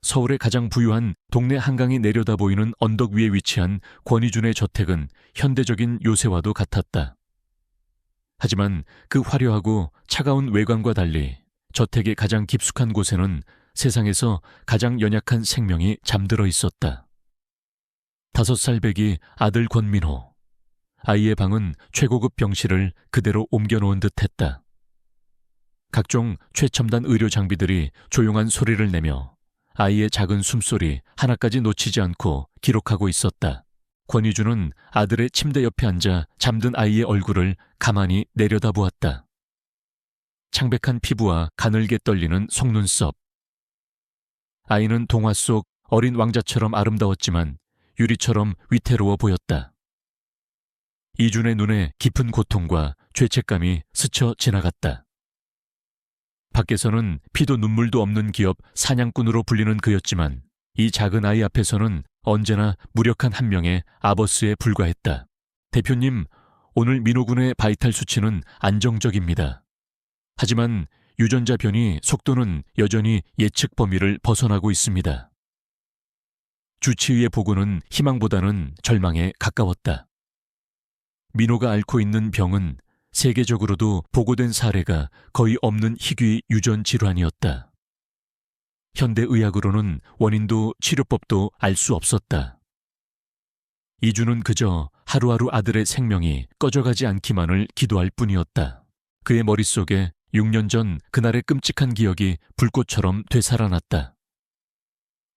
서울의 가장 부유한 동네 한강이 내려다 보이는 언덕 위에 위치한 권희준의 저택은 현대적인 요새와도 같았다. 하지만 그 화려하고 차가운 외관과 달리 저택의 가장 깊숙한 곳에는 세상에서 가장 연약한 생명이 잠들어 있었다. 5살 배기 아들 권민호. 아이의 방은 최고급 병실을 그대로 옮겨놓은 듯했다. 각종 최첨단 의료 장비들이 조용한 소리를 내며 아이의 작은 숨소리 하나까지 놓치지 않고 기록하고 있었다. 권희준은 아들의 침대 옆에 앉아 잠든 아이의 얼굴을 가만히 내려다보았다. 창백한 피부와 가늘게 떨리는 속눈썹. 아이는 동화 속 어린 왕자처럼 아름다웠지만 유리처럼 위태로워 보였다. 이준의 눈에 깊은 고통과 죄책감이 스쳐 지나갔다. 밖에서는 피도 눈물도 없는 기업 사냥꾼으로 불리는 그였지만 이 작은 아이 앞에서는 언제나 무력한 한 명의 아버스에 불과했다. 대표님, 오늘 민호군의 바이탈 수치는 안정적입니다. 하지만 유전자 변이 속도는 여전히 예측 범위를 벗어나고 있습니다. 주치의의 보고는 희망보다는 절망에 가까웠다. 민호가 앓고 있는 병은 세계적으로도 보고된 사례가 거의 없는 희귀 유전 질환이었다. 현대의학으로는 원인도 치료법도 알 수 없었다. 이준은 그저 하루하루 아들의 생명이 꺼져가지 않기만을 기도할 뿐이었다. 그의 머릿속에 6년 전 그날의 끔찍한 기억이 불꽃처럼 되살아났다.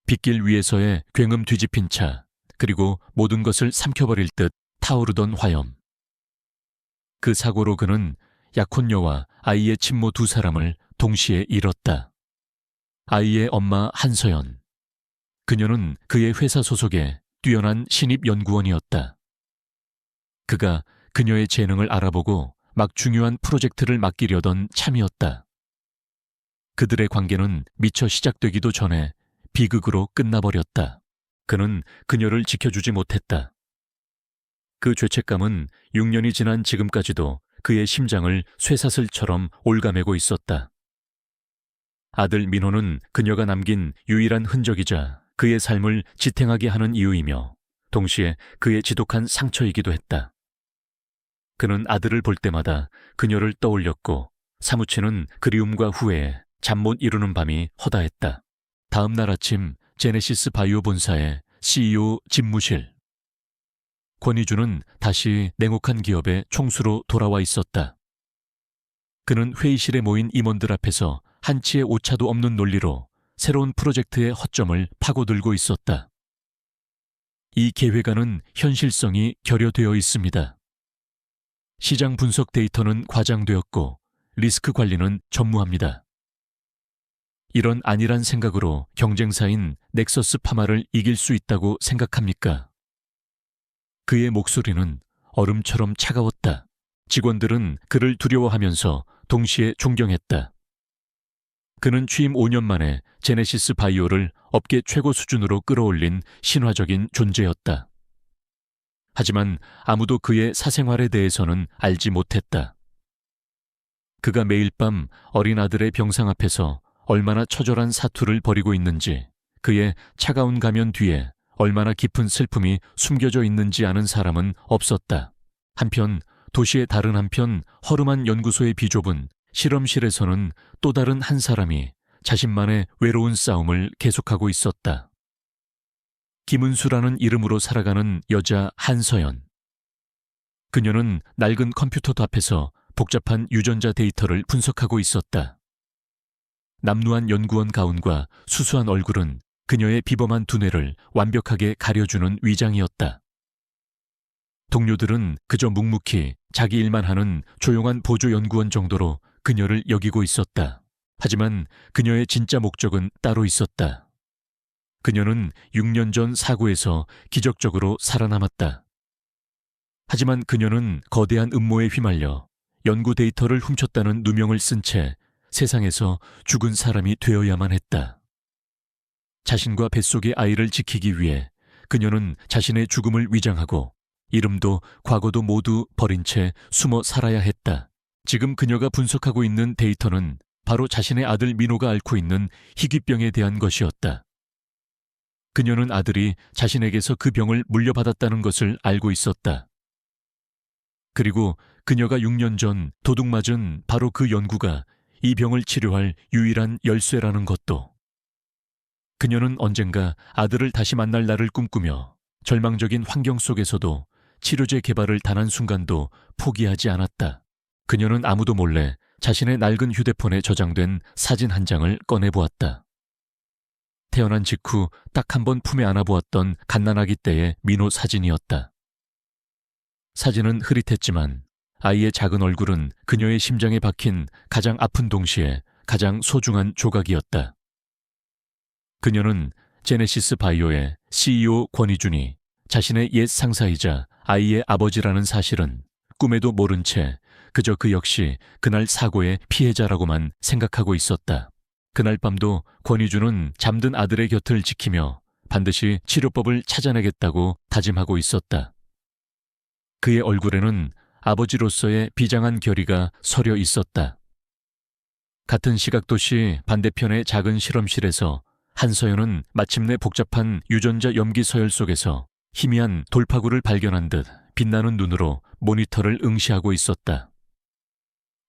빗길 위에서의 굉음 뒤집힌 차, 그리고 모든 것을 삼켜버릴 듯 타오르던 화염. 그 사고로 그는 약혼녀와 아이의 친모 2사람을 동시에 잃었다. 아이의 엄마 한서연. 그녀는 그의 회사 소속의 뛰어난 신입연구원이었다. 그가 그녀의 재능을 알아보고 막 중요한 프로젝트를 맡기려던 참이었다. 그들의 관계는 미처 시작되기도 전에 비극으로 끝나버렸다. 그는 그녀를 지켜주지 못했다. 그 죄책감은 6년이 지난 지금까지도 그의 심장을 쇠사슬처럼 올가매고 있었다. 아들 민호는 그녀가 남긴 유일한 흔적이자 그의 삶을 지탱하게 하는 이유이며 동시에 그의 지독한 상처이기도 했다. 그는 아들을 볼 때마다 그녀를 떠올렸고 사무치는 그리움과 후회에 잠 못 이루는 밤이 허다했다. 다음 날 아침 제네시스 바이오 본사의 CEO 집무실. 권희준은 다시 냉혹한 기업의 총수로 돌아와 있었다. 그는 회의실에 모인 임원들 앞에서 한치의 오차도 없는 논리로 새로운 프로젝트의 허점을 파고들고 있었다. 이 계획안은 현실성이 결여되어 있습니다. 시장 분석 데이터는 과장되었고 리스크 관리는 전무합니다. 이런 안일한 생각으로 경쟁사인 넥서스 파마를 이길 수 있다고 생각합니까? 그의 목소리는 얼음처럼 차가웠다. 직원들은 그를 두려워하면서 동시에 존경했다. 그는 취임 5년 만에 제네시스 바이오를 업계 최고 수준으로 끌어올린 신화적인 존재였다. 하지만 아무도 그의 사생활에 대해서는 알지 못했다. 그가 매일 밤 어린 아들의 병상 앞에서 얼마나 처절한 사투를 벌이고 있는지, 그의 차가운 가면 뒤에 얼마나 깊은 슬픔이 숨겨져 있는지 아는 사람은 없었다. 한편 도시의 다른 한편 허름한 연구소의 비좁은 실험실에서는 또 다른 한 사람이 자신만의 외로운 싸움을 계속하고 있었다. 김은수라는 이름으로 살아가는 여자 한서연. 그녀는 낡은 컴퓨터 앞에서 복잡한 유전자 데이터를 분석하고 있었다. 남루한 연구원 가운과 수수한 얼굴은 그녀의 비범한 두뇌를 완벽하게 가려주는 위장이었다. 동료들은 그저 묵묵히 자기 일만 하는 조용한 보조 연구원 정도로 그녀를 여기고 있었다. 하지만 그녀의 진짜 목적은 따로 있었다. 그녀는 6년 전 사고에서 기적적으로 살아남았다. 하지만 그녀는 거대한 음모에 휘말려 연구 데이터를 훔쳤다는 누명을 쓴 채 세상에서 죽은 사람이 되어야만 했다. 자신과 뱃속의 아이를 지키기 위해 그녀는 자신의 죽음을 위장하고 이름도 과거도 모두 버린 채 숨어 살아야 했다. 지금 그녀가 분석하고 있는 데이터는 바로 자신의 아들 민호가 앓고 있는 희귀병에 대한 것이었다. 그녀는 아들이 자신에게서 그 병을 물려받았다는 것을 알고 있었다. 그리고 그녀가 6년 전 도둑맞은 바로 그 연구가 이 병을 치료할 유일한 열쇠라는 것도. 그녀는 언젠가 아들을 다시 만날 날을 꿈꾸며 절망적인 환경 속에서도 치료제 개발을 단 한순간도 포기하지 않았다. 그녀는 아무도 몰래 자신의 낡은 휴대폰에 저장된 사진 한 장을 꺼내보았다. 태어난 직후 딱 한 번 품에 안아보았던 갓난아기 때의 민호 사진이었다. 사진은 흐릿했지만 아이의 작은 얼굴은 그녀의 심장에 박힌 가장 아픈 동시에 가장 소중한 조각이었다. 그녀는 제네시스 바이오의 CEO 권희준이 자신의 옛 상사이자 아이의 아버지라는 사실은 꿈에도 모른 채 그저 그 역시 그날 사고의 피해자라고만 생각하고 있었다. 그날 밤도 권희준은 잠든 아들의 곁을 지키며 반드시 치료법을 찾아내겠다고 다짐하고 있었다. 그의 얼굴에는 아버지로서의 비장한 결의가 서려 있었다. 같은 시각도시 반대편의 작은 실험실에서 한서연은 마침내 복잡한 유전자 염기 서열 속에서 희미한 돌파구를 발견한 듯 빛나는 눈으로 모니터를 응시하고 있었다.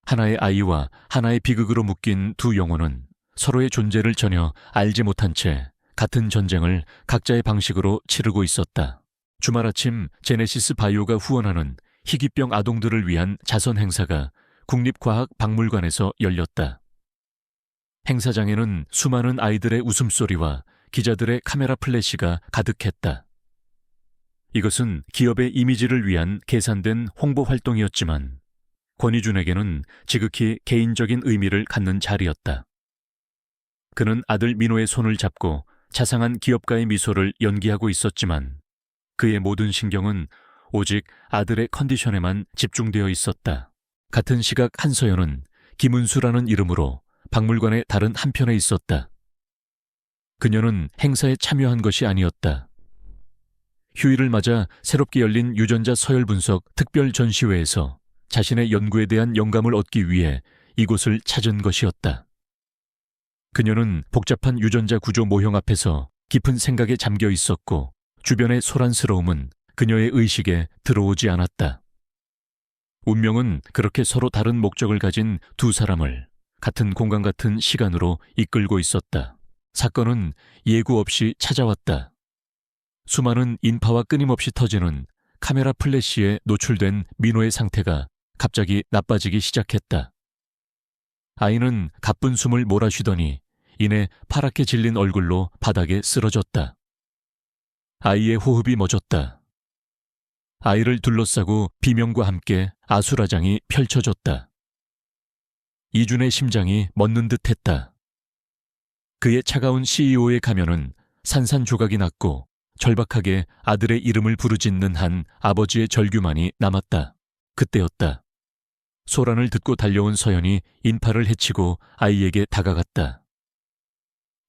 하나의 아이와 하나의 비극으로 묶인 두 영혼은 서로의 존재를 전혀 알지 못한 채 같은 전쟁을 각자의 방식으로 치르고 있었다. 주말 아침 제네시스 바이오가 후원하는 희귀병 아동들을 위한 자선 행사가 국립과학박물관에서 열렸다. 행사장에는 수많은 아이들의 웃음소리와 기자들의 카메라 플래시가 가득했다. 이것은 기업의 이미지를 위한 계산된 홍보 활동이었지만 권희준에게는 지극히 개인적인 의미를 갖는 자리였다. 그는 아들 민호의 손을 잡고 자상한 기업가의 미소를 연기하고 있었지만 그의 모든 신경은 오직 아들의 컨디션에만 집중되어 있었다. 같은 시각 한서연은 김은수라는 이름으로 박물관의 다른 한편에 있었다. 그녀는 행사에 참여한 것이 아니었다. 휴일을 맞아 새롭게 열린 유전자 서열 분석 특별 전시회에서 자신의 연구에 대한 영감을 얻기 위해 이곳을 찾은 것이었다. 그녀는 복잡한 유전자 구조 모형 앞에서 깊은 생각에 잠겨 있었고 주변의 소란스러움은 그녀의 의식에 들어오지 않았다. 운명은 그렇게 서로 다른 목적을 가진 두 사람을 같은 공간 같은 시간으로 이끌고 있었다. 사건은 예고 없이 찾아왔다. 수많은 인파와 끊임없이 터지는 카메라 플래시에 노출된 민호의 상태가 갑자기 나빠지기 시작했다. 아이는 가쁜 숨을 몰아쉬더니 이내 파랗게 질린 얼굴로 바닥에 쓰러졌다. 아이의 호흡이 멎었다. 아이를 둘러싸고 비명과 함께 아수라장이 펼쳐졌다. 이준의 심장이 멎는 듯했다. 그의 차가운 CEO의 가면은 산산조각이 났고 절박하게 아들의 이름을 부르짖는 한 아버지의 절규만이 남았다. 그때였다. 소란을 듣고 달려온 서연이 인파를 헤치고 아이에게 다가갔다.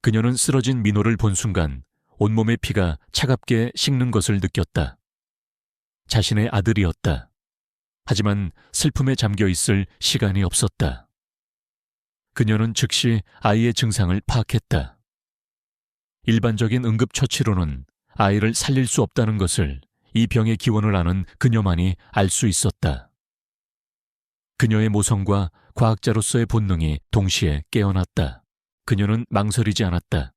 그녀는 쓰러진 민호를 본 순간 온몸의 피가 차갑게 식는 것을 느꼈다. 자신의 아들이었다. 하지만 슬픔에 잠겨 있을 시간이 없었다. 그녀는 즉시 아이의 증상을 파악했다. 일반적인 응급처치로는 아이를 살릴 수 없다는 것을 이 병의 기원을 아는 그녀만이 알 수 있었다. 그녀의 모성과 과학자로서의 본능이 동시에 깨어났다. 그녀는 망설이지 않았다.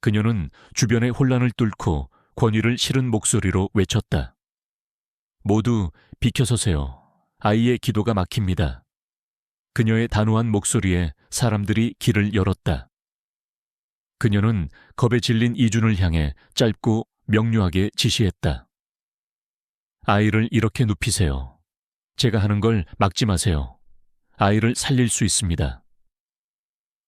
그녀는 주변의 혼란을 뚫고 권위를 실은 목소리로 외쳤다. 모두 비켜서세요. 아이의 기도가 막힙니다. 그녀의 단호한 목소리에 사람들이 길을 열었다. 그녀는 겁에 질린 이준을 향해 짧고 명료하게 지시했다. 아이를 이렇게 눕히세요. 제가 하는 걸 막지 마세요. 아이를 살릴 수 있습니다.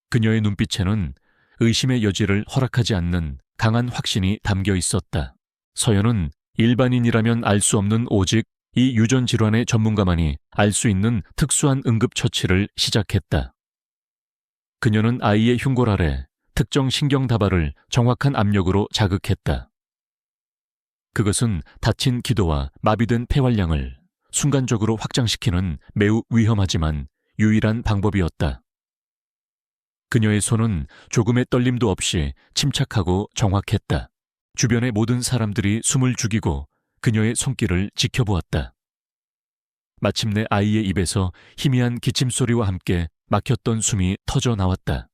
그녀의 눈빛에는 의심의 여지를 허락하지 않는 강한 확신이 담겨 있었다. 서연은 일반인이라면 알 수 없는 오직 이 유전 질환의 전문가만이 알 수 있는 특수한 응급처치를 시작했다. 그녀는 아이의 흉골 아래 특정 신경다발을 정확한 압력으로 자극했다. 그것은 다친 기도와 마비된 폐활량을 순간적으로 확장시키는 매우 위험하지만 유일한 방법이었다. 그녀의 손은 조금의 떨림도 없이 침착하고 정확했다. 주변의 모든 사람들이 숨을 죽이고 그녀의 손길을 지켜보았다. 마침내 아이의 입에서 희미한 기침소리와 함께 막혔던 숨이 터져 나왔다.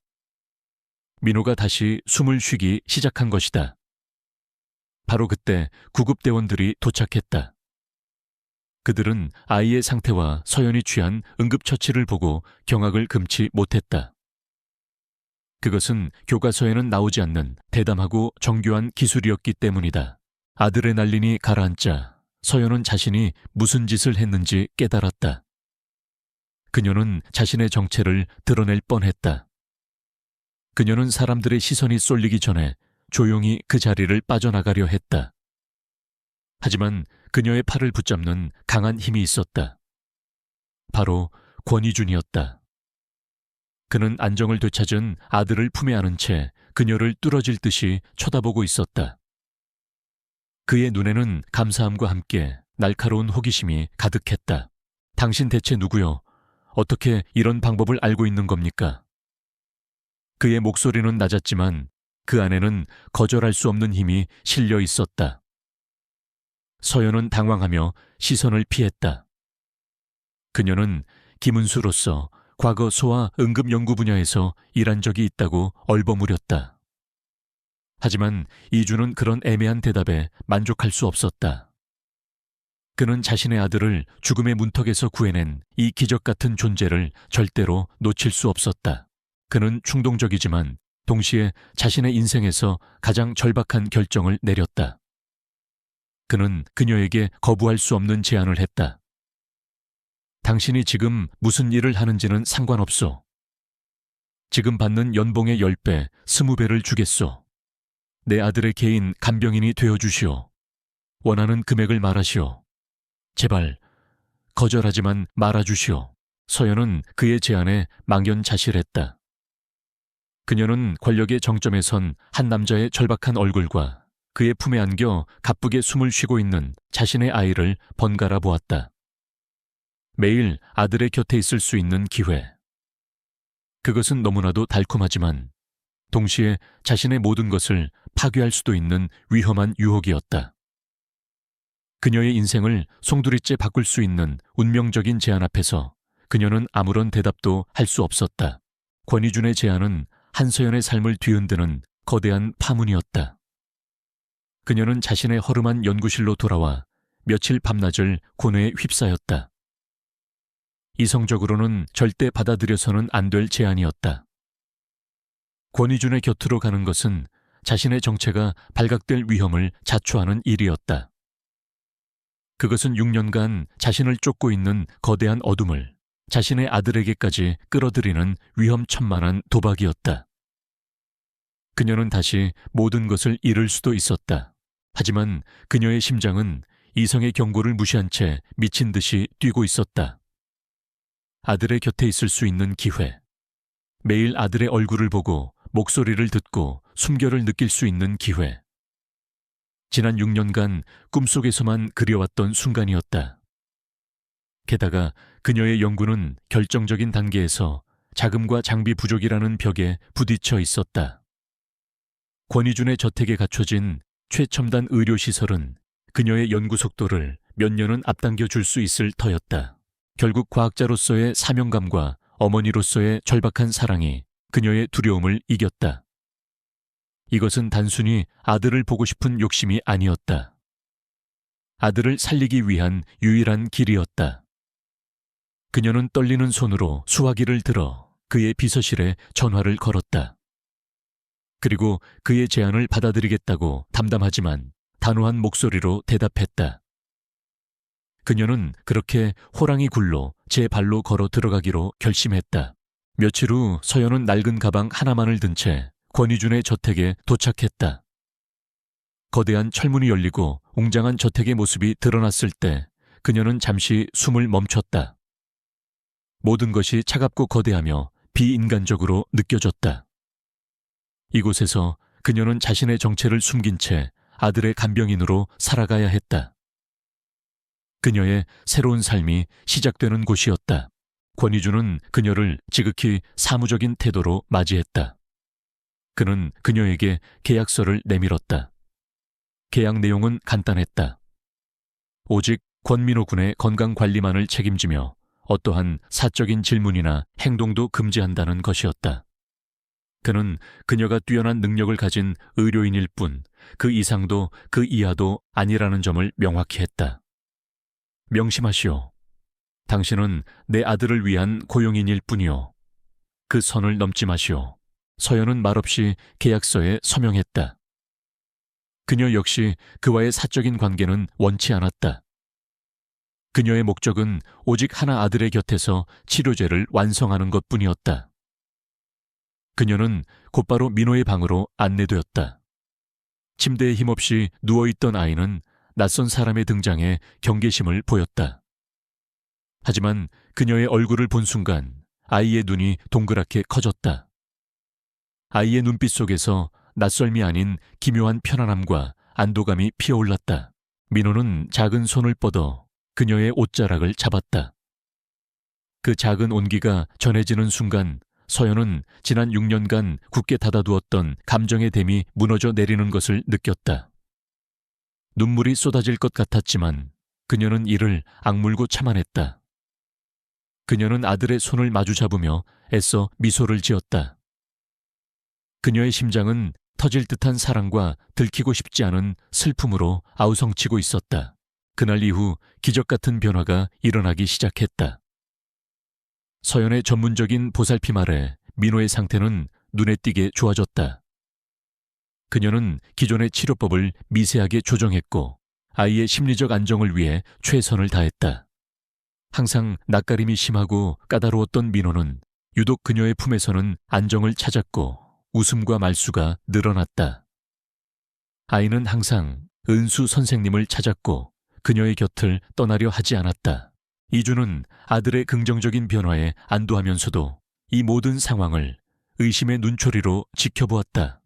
민호가 다시 숨을 쉬기 시작한 것이다. 바로 그때 구급대원들이 도착했다. 그들은 아이의 상태와 서연이 취한 응급처치를 보고 경악을 금치 못했다. 그것은 교과서에는 나오지 않는 대담하고 정교한 기술이었기 때문이다. 아드레날린이 가라앉자 서연은 자신이 무슨 짓을 했는지 깨달았다. 그녀는 자신의 정체를 드러낼 뻔했다. 그녀는 사람들의 시선이 쏠리기 전에 조용히 그 자리를 빠져나가려 했다. 하지만 그녀의 팔을 붙잡는 강한 힘이 있었다. 바로 권희준이었다. 그는 안정을 되찾은 아들을 품에 안은 채 그녀를 뚫어질 듯이 쳐다보고 있었다. 그의 눈에는 감사함과 함께 날카로운 호기심이 가득했다. 당신 대체 누구요? 어떻게 이런 방법을 알고 있는 겁니까? 그의 목소리는 낮았지만 그 안에는 거절할 수 없는 힘이 실려 있었다. 서연은 당황하며 시선을 피했다. 그녀는 김은수로서 과거 소아 응급 연구 분야에서 일한 적이 있다고 얼버무렸다. 하지만 이주는 그런 애매한 대답에 만족할 수 없었다. 그는 자신의 아들을 죽음의 문턱에서 구해낸 이 기적 같은 존재를 절대로 놓칠 수 없었다. 그는 충동적이지만 동시에 자신의 인생에서 가장 절박한 결정을 내렸다. 그는 그녀에게 거부할 수 없는 제안을 했다. 당신이 지금 무슨 일을 하는지는 상관없소. 지금 받는 연봉의 10배, 20배를 주겠소. 내 아들의 개인 간병인이 되어주시오. 원하는 금액을 말하시오. 제발 거절하지만 말아주시오. 서연은 그의 제안에 망연자실했다. 그녀는 권력의 정점에 선 한 남자의 절박한 얼굴과 그의 품에 안겨 가쁘게 숨을 쉬고 있는 자신의 아이를 번갈아 보았다. 매일 아들의 곁에 있을 수 있는 기회. 그것은 너무나도 달콤하지만 동시에 자신의 모든 것을 파괴할 수도 있는 위험한 유혹이었다. 그녀의 인생을 송두리째 바꿀 수 있는 운명적인 제안 앞에서 그녀는 아무런 대답도 할 수 없었다. 권희준의 제안은 한서연의 삶을 뒤흔드는 거대한 파문이었다. 그녀는 자신의 허름한 연구실로 돌아와 며칠 밤낮을 고뇌에 휩싸였다. 이성적으로는 절대 받아들여서는 안 될 제안이었다. 권희준의 곁으로 가는 것은 자신의 정체가 발각될 위험을 자초하는 일이었다. 그것은 6년간 자신을 쫓고 있는 거대한 어둠을 자신의 아들에게까지 끌어들이는 위험천만한 도박이었다. 그녀는 다시 모든 것을 잃을 수도 있었다. 하지만 그녀의 심장은 이성의 경고를 무시한 채 미친 듯이 뛰고 있었다. 아들의 곁에 있을 수 있는 기회. 매일 아들의 얼굴을 보고 목소리를 듣고 숨결을 느낄 수 있는 기회. 지난 6년간 꿈속에서만 그려왔던 순간이었다. 게다가 그녀의 연구는 결정적인 단계에서 자금과 장비 부족이라는 벽에 부딪혀 있었다. 권희준의 저택에 갖춰진 최첨단 의료시설은 그녀의 연구 속도를 몇 년은 앞당겨 줄 수 있을 터였다. 결국 과학자로서의 사명감과 어머니로서의 절박한 사랑이 그녀의 두려움을 이겼다. 이것은 단순히 아들을 보고 싶은 욕심이 아니었다. 아들을 살리기 위한 유일한 길이었다. 그녀는 떨리는 손으로 수화기를 들어 그의 비서실에 전화를 걸었다. 그리고 그의 제안을 받아들이겠다고 담담하지만 단호한 목소리로 대답했다. 그녀는 그렇게 호랑이 굴로 제 발로 걸어 들어가기로 결심했다. 며칠 후 서연은 낡은 가방 하나만을 든 채 권희준의 저택에 도착했다. 거대한 철문이 열리고 웅장한 저택의 모습이 드러났을 때 그녀는 잠시 숨을 멈췄다. 모든 것이 차갑고 거대하며 비인간적으로 느껴졌다. 이곳에서 그녀는 자신의 정체를 숨긴 채 아들의 간병인으로 살아가야 했다. 그녀의 새로운 삶이 시작되는 곳이었다. 권희준은 그녀를 지극히 사무적인 태도로 맞이했다. 그는 그녀에게 계약서를 내밀었다. 계약 내용은 간단했다. 오직 권민호 군의 건강관리만을 책임지며 어떠한 사적인 질문이나 행동도 금지한다는 것이었다. 그는 그녀가 뛰어난 능력을 가진 의료인일 뿐 그 이상도 그 이하도 아니라는 점을 명확히 했다. 명심하시오. 당신은 내 아들을 위한 고용인일 뿐이오. 그 선을 넘지 마시오. 서연은 말없이 계약서에 서명했다. 그녀 역시 그와의 사적인 관계는 원치 않았다. 그녀의 목적은 오직 하나 아들의 곁에서 치료제를 완성하는 것뿐이었다. 그녀는 곧바로 민호의 방으로 안내되었다. 침대에 힘없이 누워있던 아이는 낯선 사람의 등장에 경계심을 보였다. 하지만 그녀의 얼굴을 본 순간 아이의 눈이 동그랗게 커졌다. 아이의 눈빛 속에서 낯설미 아닌 기묘한 편안함과 안도감이 피어올랐다. 민호는 작은 손을 뻗어 그녀의 옷자락을 잡았다. 그 작은 온기가 전해지는 순간 서연은 지난 6년간 굳게 닫아두었던 감정의 댐이 무너져 내리는 것을 느꼈다. 눈물이 쏟아질 것 같았지만 그녀는 이를 악물고 참아냈다. 그녀는 아들의 손을 마주 잡으며 애써 미소를 지었다. 그녀의 심장은 터질 듯한 사랑과 들키고 싶지 않은 슬픔으로 아우성치고 있었다. 그날 이후 기적 같은 변화가 일어나기 시작했다. 서연의 전문적인 보살핌 아래 민호의 상태는 눈에 띄게 좋아졌다. 그녀는 기존의 치료법을 미세하게 조정했고 아이의 심리적 안정을 위해 최선을 다했다. 항상 낯가림이 심하고 까다로웠던 민호는 유독 그녀의 품에서는 안정을 찾았고 웃음과 말수가 늘어났다. 아이는 항상 은수 선생님을 찾았고 그녀의 곁을 떠나려 하지 않았다. 이주는 아들의 긍정적인 변화에 안도하면서도 이 모든 상황을 의심의 눈초리로 지켜보았다.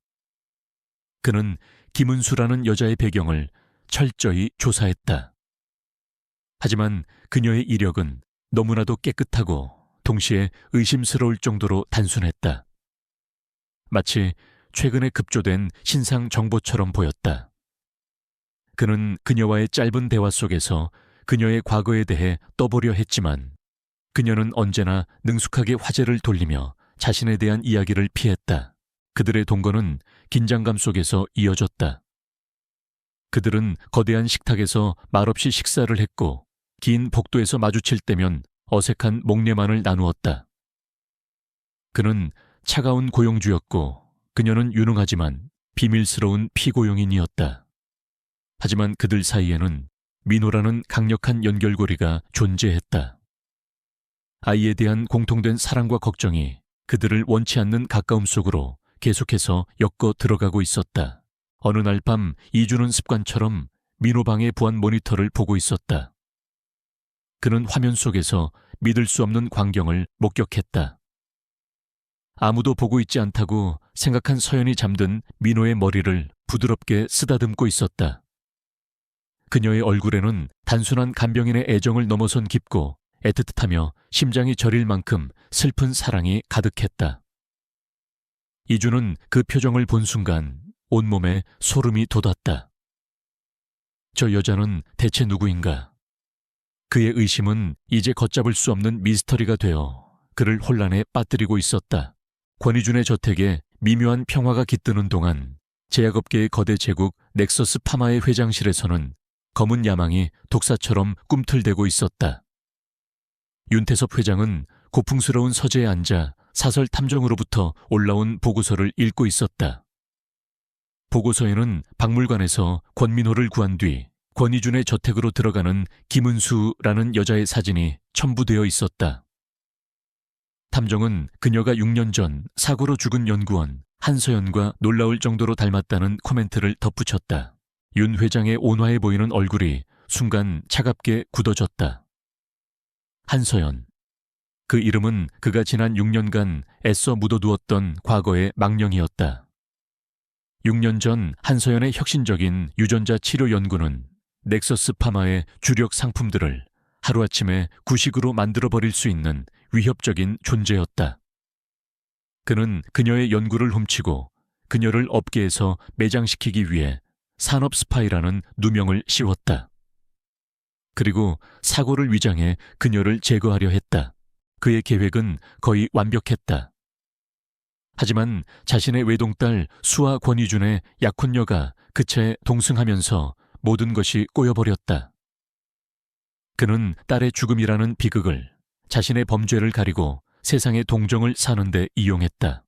그는 김은수라는 여자의 배경을 철저히 조사했다. 하지만 그녀의 이력은 너무나도 깨끗하고 동시에 의심스러울 정도로 단순했다. 마치 최근에 급조된 신상 정보처럼 보였다. 그는 그녀와의 짧은 대화 속에서 그녀의 과거에 대해 떠보려 했지만 그녀는 언제나 능숙하게 화제를 돌리며 자신에 대한 이야기를 피했다. 그들의 동거는 긴장감 속에서 이어졌다. 그들은 거대한 식탁에서 말없이 식사를 했고 긴 복도에서 마주칠 때면 어색한 목례만을 나누었다. 그는 차가운 고용주였고 그녀는 유능하지만 비밀스러운 피고용인이었다. 하지만 그들 사이에는 민호라는 강력한 연결고리가 존재했다. 아이에 대한 공통된 사랑과 걱정이 그들을 원치 않는 가까움 속으로 계속해서 엮어 들어가고 있었다. 어느 날 밤 이주는 습관처럼 민호 방의 보안 모니터를 보고 있었다. 그는 화면 속에서 믿을 수 없는 광경을 목격했다. 아무도 보고 있지 않다고 생각한 서연이 잠든 민호의 머리를 부드럽게 쓰다듬고 있었다. 그녀의 얼굴에는 단순한 간병인의 애정을 넘어선 깊고 애틋하며 심장이 저릴 만큼 슬픈 사랑이 가득했다. 이주는 그 표정을 본 순간 온몸에 소름이 돋았다. 저 여자는 대체 누구인가? 그의 의심은 이제 걷잡을 수 없는 미스터리가 되어 그를 혼란에 빠뜨리고 있었다. 권희준의 저택에 미묘한 평화가 깃드는 동안 제약업계의 거대 제국 넥서스 파마의 회장실에서는 검은 야망이 독사처럼 꿈틀대고 있었다. 윤태섭 회장은 고풍스러운 서재에 앉아 사설 탐정으로부터 올라온 보고서를 읽고 있었다. 보고서에는 박물관에서 권민호를 구한 뒤 권희준의 저택으로 들어가는 김은수라는 여자의 사진이 첨부되어 있었다. 탐정은 그녀가 6년 전 사고로 죽은 연구원 한서연과 놀라울 정도로 닮았다는 코멘트를 덧붙였다. 윤 회장의 온화해 보이는 얼굴이 순간 차갑게 굳어졌다. 한서연. 그 이름은 그가 지난 6년간 애써 묻어두었던 과거의 망령이었다. 6년 전 한서연의 혁신적인 유전자 치료 연구는 넥서스 파마의 주력 상품들을 하루아침에 구식으로 만들어버릴 수 있는 위협적인 존재였다. 그는 그녀의 연구를 훔치고 그녀를 업계에서 매장시키기 위해 산업 스파이라는 누명을 씌웠다. 그리고 사고를 위장해 그녀를 제거하려 했다. 그의 계획은 거의 완벽했다. 하지만 자신의 외동딸 수아 권희준의 약혼녀가 그 채 동승하면서 모든 것이 꼬여버렸다. 그는 딸의 죽음이라는 비극을 자신의 범죄를 가리고 세상의 동정을 사는데 이용했다.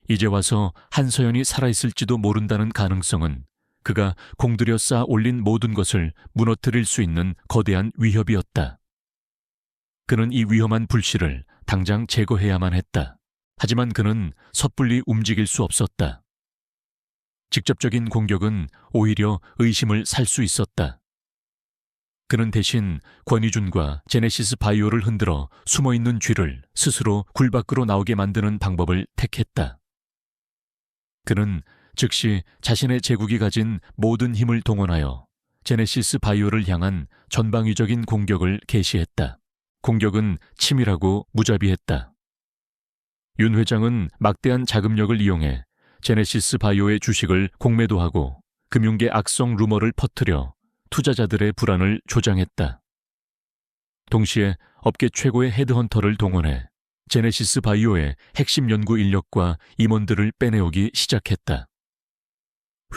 이제 와서 한서연이 살아있을지도 모른다는 가능성은 그가 공들여 쌓아 올린 모든 것을 무너뜨릴 수 있는 거대한 위협이었다. 그는 이 위험한 불씨를 당장 제거해야만 했다. 하지만 그는 섣불리 움직일 수 없었다. 직접적인 공격은 오히려 의심을 살 수 있었다. 그는 대신 권희준과 제네시스 바이오를 흔들어 숨어있는 쥐를 스스로 굴 밖으로 나오게 만드는 방법을 택했다. 그는 즉시 자신의 제국이 가진 모든 힘을 동원하여 제네시스 바이오를 향한 전방위적인 공격을 개시했다. 공격은 치밀하고 무자비했다. 윤 회장은 막대한 자금력을 이용해 제네시스 바이오의 주식을 공매도하고 금융계 악성 루머를 퍼뜨려 투자자들의 불안을 조장했다. 동시에 업계 최고의 헤드헌터를 동원해 제네시스 바이오의 핵심 연구 인력과 임원들을 빼내오기 시작했다.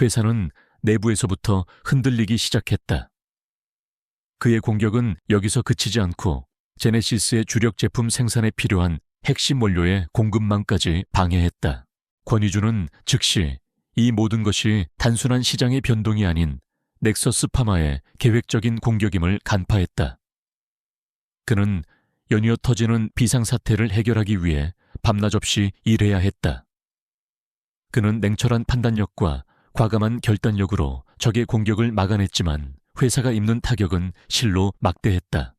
회사는 내부에서부터 흔들리기 시작했다. 그의 공격은 여기서 그치지 않고 제네시스의 주력 제품 생산에 필요한 핵심 원료의 공급망까지 방해했다. 권희준은 즉시 이 모든 것이 단순한 시장의 변동이 아닌 넥서스 파마의 계획적인 공격임을 간파했다. 그는 연이어 터지는 비상사태를 해결하기 위해 밤낮 없이 일해야 했다. 그는 냉철한 판단력과 과감한 결단력으로 적의 공격을 막아냈지만 회사가 입는 타격은 실로 막대했다.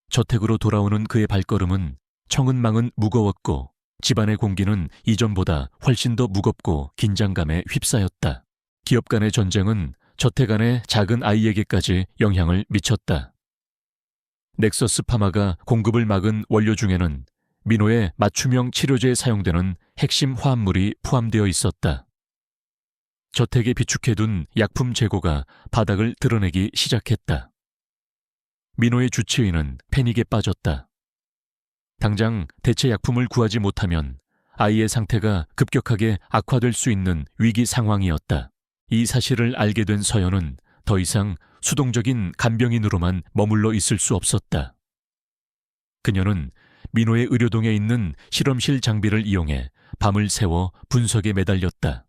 저택으로 돌아오는 그의 발걸음은 청은망은 무거웠고 집안의 공기는 이전보다 훨씬 더 무겁고 긴장감에 휩싸였다. 기업 간의 전쟁은 저택 안의 작은 아이에게까지 영향을 미쳤다. 넥서스 파마가 공급을 막은 원료 중에는 민호의 맞춤형 치료제에 사용되는 핵심 화합물이 포함되어 있었다. 저택에 비축해둔 약품 재고가 바닥을 드러내기 시작했다. 민호의 주치의는 패닉에 빠졌다. 당장 대체 약품을 구하지 못하면 아이의 상태가 급격하게 악화될 수 있는 위기 상황이었다. 이 사실을 알게 된 서연은 더 이상 수동적인 간병인으로만 머물러 있을 수 없었다. 그녀는 민호의 의료동에 있는 실험실 장비를 이용해 밤을 새워 분석에 매달렸다.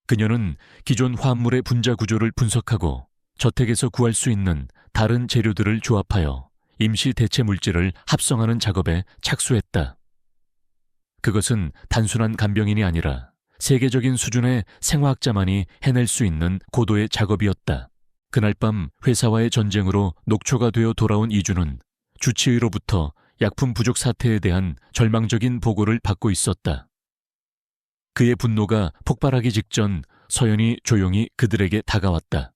그녀는 기존 화합물의 분자 구조를 분석하고 저택에서 구할 수 있는 다른 재료들을 조합하여 임시 대체 물질을 합성하는 작업에 착수했다. 그것은 단순한 간병인이 아니라 세계적인 수준의 생화학자만이 해낼 수 있는 고도의 작업이었다. 그날 밤 회사와의 전쟁으로 녹초가 되어 돌아온 이주는 주치의로부터 약품 부족 사태에 대한 절망적인 보고를 받고 있었다. 그의 분노가 폭발하기 직전 서연이 조용히 그들에게 다가왔다.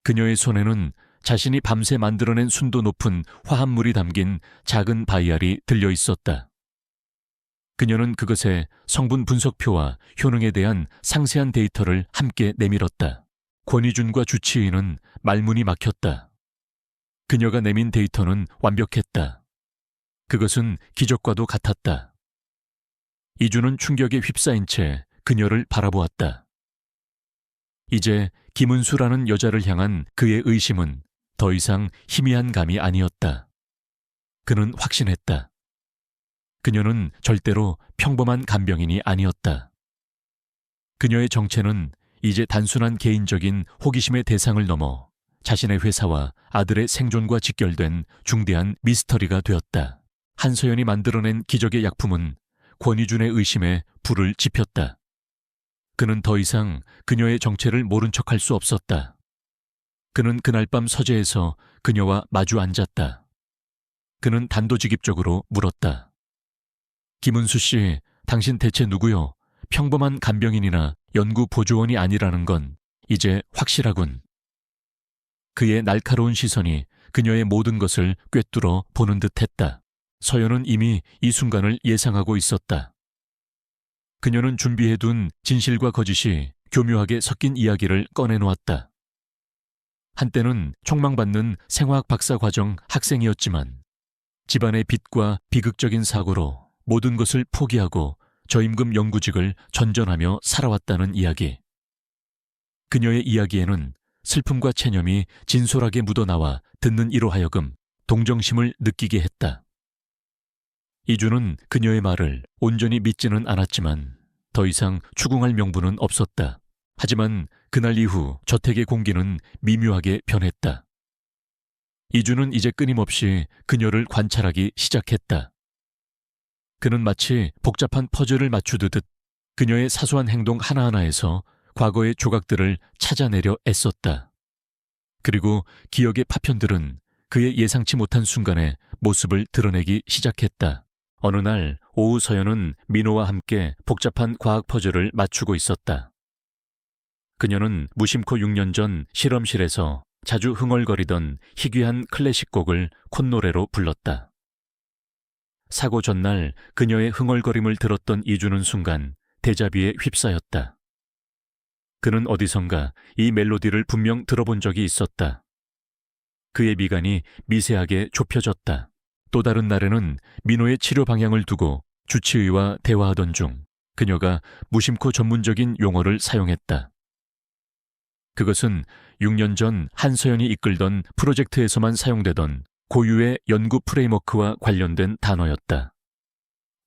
그녀의 손에는 자신이 밤새 만들어낸 순도 높은 화합물이 담긴 작은 바이알이 들려 있었다. 그녀는 그것에 성분 분석표와 효능에 대한 상세한 데이터를 함께 내밀었다. 권희준과 주치의는 말문이 막혔다. 그녀가 내민 데이터는 완벽했다. 그것은 기적과도 같았다. 이주는 충격에 휩싸인 채 그녀를 바라보았다. 이제 김은수라는 여자를 향한 그의 의심은 더 이상 희미한 감이 아니었다. 그는 확신했다. 그녀는 절대로 평범한 간병인이 아니었다. 그녀의 정체는 이제 단순한 개인적인 호기심의 대상을 넘어 자신의 회사와 아들의 생존과 직결된 중대한 미스터리가 되었다. 한서연이 만들어낸 기적의 약품은 권희준의 의심에 불을 지폈다. 그는 더 이상 그녀의 정체를 모른 척할 수 없었다. 그는 그날 밤 서재에서 그녀와 마주 앉았다. 그는 단도직입적으로 물었다. 김은수 씨, 당신 대체 누구요? 평범한 간병인이나 연구 보조원이 아니라는 건 이제 확실하군. 그의 날카로운 시선이 그녀의 모든 것을 꿰뚫어 보는 듯했다. 서연은 이미 이 순간을 예상하고 있었다. 그녀는 준비해둔 진실과 거짓이 교묘하게 섞인 이야기를 꺼내놓았다. 한때는 촉망받는 생화학 박사 과정 학생이었지만 집안의 빚과 비극적인 사고로 모든 것을 포기하고 저임금 연구직을 전전하며 살아왔다는 이야기. 그녀의 이야기에는 슬픔과 체념이 진솔하게 묻어나와 듣는 이로 하여금 동정심을 느끼게 했다. 이주는 그녀의 말을 온전히 믿지는 않았지만 더 이상 추궁할 명분은 없었다. 하지만 그날 이후 저택의 공기는 미묘하게 변했다. 이주는 이제 끊임없이 그녀를 관찰하기 시작했다. 그는 마치 복잡한 퍼즐을 맞추듯 그녀의 사소한 행동 하나하나에서 과거의 조각들을 찾아내려 애썼다. 그리고 기억의 파편들은 그의 예상치 못한 순간에 모습을 드러내기 시작했다. 어느 날 오후 서연은 민호와 함께 복잡한 과학 퍼즐을 맞추고 있었다. 그녀는 무심코 6년 전 실험실에서 자주 흥얼거리던 희귀한 클래식 곡을 콧노래로 불렀다. 사고 전날 그녀의 흥얼거림을 들었던 이주는 순간 데자뷰에 휩싸였다. 그는 어디선가 이 멜로디를 분명 들어본 적이 있었다. 그의 미간이 미세하게 좁혀졌다. 또 다른 날에는 민호의 치료 방향을 두고 주치의와 대화하던 중 그녀가 무심코 전문적인 용어를 사용했다. 그것은 6년 전 한서연이 이끌던 프로젝트에서만 사용되던 고유의 연구 프레임워크와 관련된 단어였다.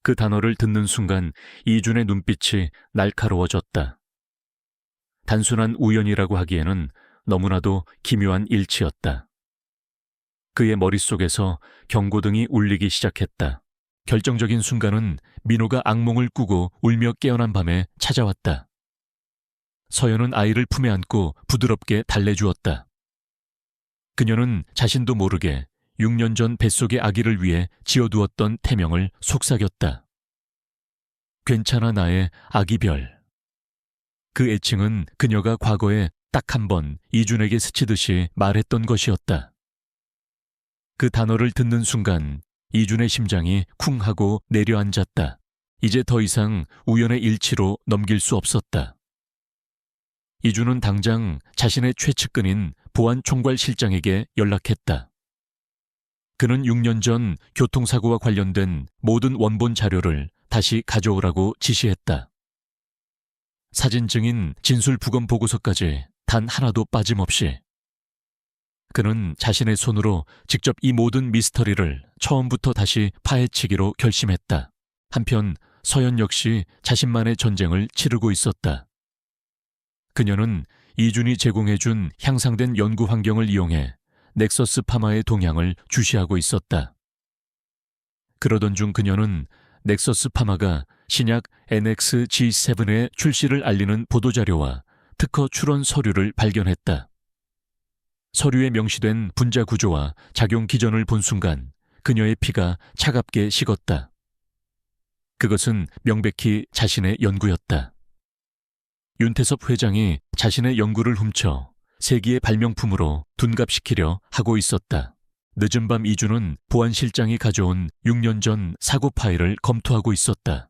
그 단어를 듣는 순간 이준의 눈빛이 날카로워졌다. 단순한 우연이라고 하기에는 너무나도 기묘한 일치였다. 그의 머릿속에서 경고등이 울리기 시작했다. 결정적인 순간은 민호가 악몽을 꾸고 울며 깨어난 밤에 찾아왔다. 서연은 아이를 품에 안고 부드럽게 달래주었다. 그녀는 자신도 모르게 6년 전 뱃속의 아기를 위해 지어두었던 태명을 속삭였다. 괜찮아 나의 아기별. 그 애칭은 그녀가 과거에 딱 한 번 이준에게 스치듯이 말했던 것이었다. 그 단어를 듣는 순간 이준의 심장이 쿵 하고 내려앉았다. 이제 더 이상 우연의 일치로 넘길 수 없었다. 이준은 당장 자신의 최측근인 보안총괄실장에게 연락했다. 그는 6년 전 교통사고와 관련된 모든 원본 자료를 다시 가져오라고 지시했다. 사진 증인 진술 부검 보고서까지 단 하나도 빠짐없이. 그는 자신의 손으로 직접 이 모든 미스터리를 처음부터 다시 파헤치기로 결심했다. 한편 서연 역시 자신만의 전쟁을 치르고 있었다. 그녀는 이준이 제공해준 향상된 연구 환경을 이용해 넥서스 파마의 동향을 주시하고 있었다. 그러던 중 그녀는 넥서스 파마가 신약 NXG7의 출시를 알리는 보도자료와 특허 출원 서류를 발견했다. 서류에 명시된 분자 구조와 작용 기전을 본 순간 그녀의 피가 차갑게 식었다. 그것은 명백히 자신의 연구였다. 윤태섭 회장이 자신의 연구를 훔쳐 세기의 발명품으로 둔갑시키려 하고 있었다. 늦은 밤 이주는 보안실장이 가져온 6년 전 사고 파일을 검토하고 있었다.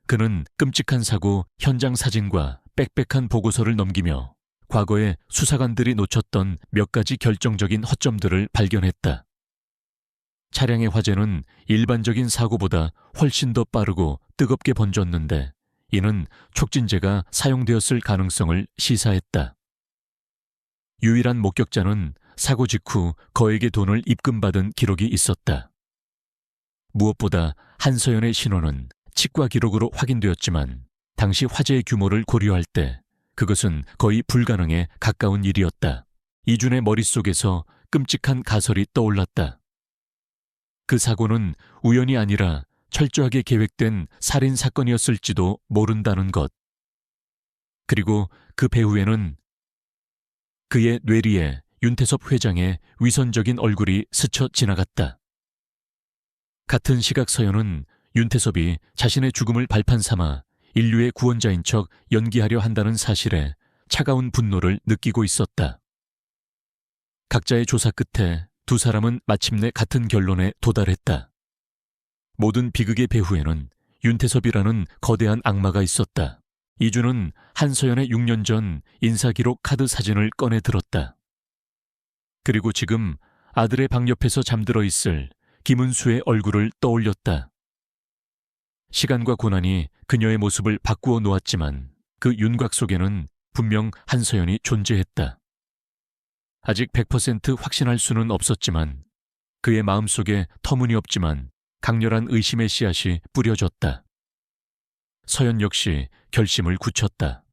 그는 끔찍한 사고 현장 사진과 빽빽한 보고서를 넘기며 과거에 수사관들이 놓쳤던 몇 가지 결정적인 허점들을 발견했다. 차량의 화재는 일반적인 사고보다 훨씬 더 빠르고 뜨겁게 번졌는데 이는 촉진제가 사용되었을 가능성을 시사했다. 유일한 목격자는 사고 직후 거액의 돈을 입금받은 기록이 있었다. 무엇보다 한서연의 신원은 치과 기록으로 확인되었지만 당시 화재의 규모를 고려할 때 그것은 거의 불가능에 가까운 일이었다. 이준의 머릿속에서 끔찍한 가설이 떠올랐다. 그 사고는 우연이 아니라 철저하게 계획된 살인 사건이었을지도 모른다는 것. 그리고 그 배후에는 그의 뇌리에 윤태섭 회장의 위선적인 얼굴이 스쳐 지나갔다. 같은 시각 서연은 윤태섭이 자신의 죽음을 발판 삼아 인류의 구원자인 척 연기하려 한다는 사실에 차가운 분노를 느끼고 있었다. 각자의 조사 끝에 두 사람은 마침내 같은 결론에 도달했다. 모든 비극의 배후에는 윤태섭이라는 거대한 악마가 있었다. 이주는 한서연의 6년 전 인사기록 카드 사진을 꺼내 들었다. 그리고 지금 아들의 방 옆에서 잠들어 있을 김은수의 얼굴을 떠올렸다. 시간과 고난이 그녀의 모습을 바꾸어 놓았지만 그 윤곽 속에는 분명 한서연이 존재했다. 아직 100% 확신할 수는 없었지만 그의 마음속에 터무니없지만 강렬한 의심의 씨앗이 뿌려졌다. 서연 역시 결심을 굳혔다.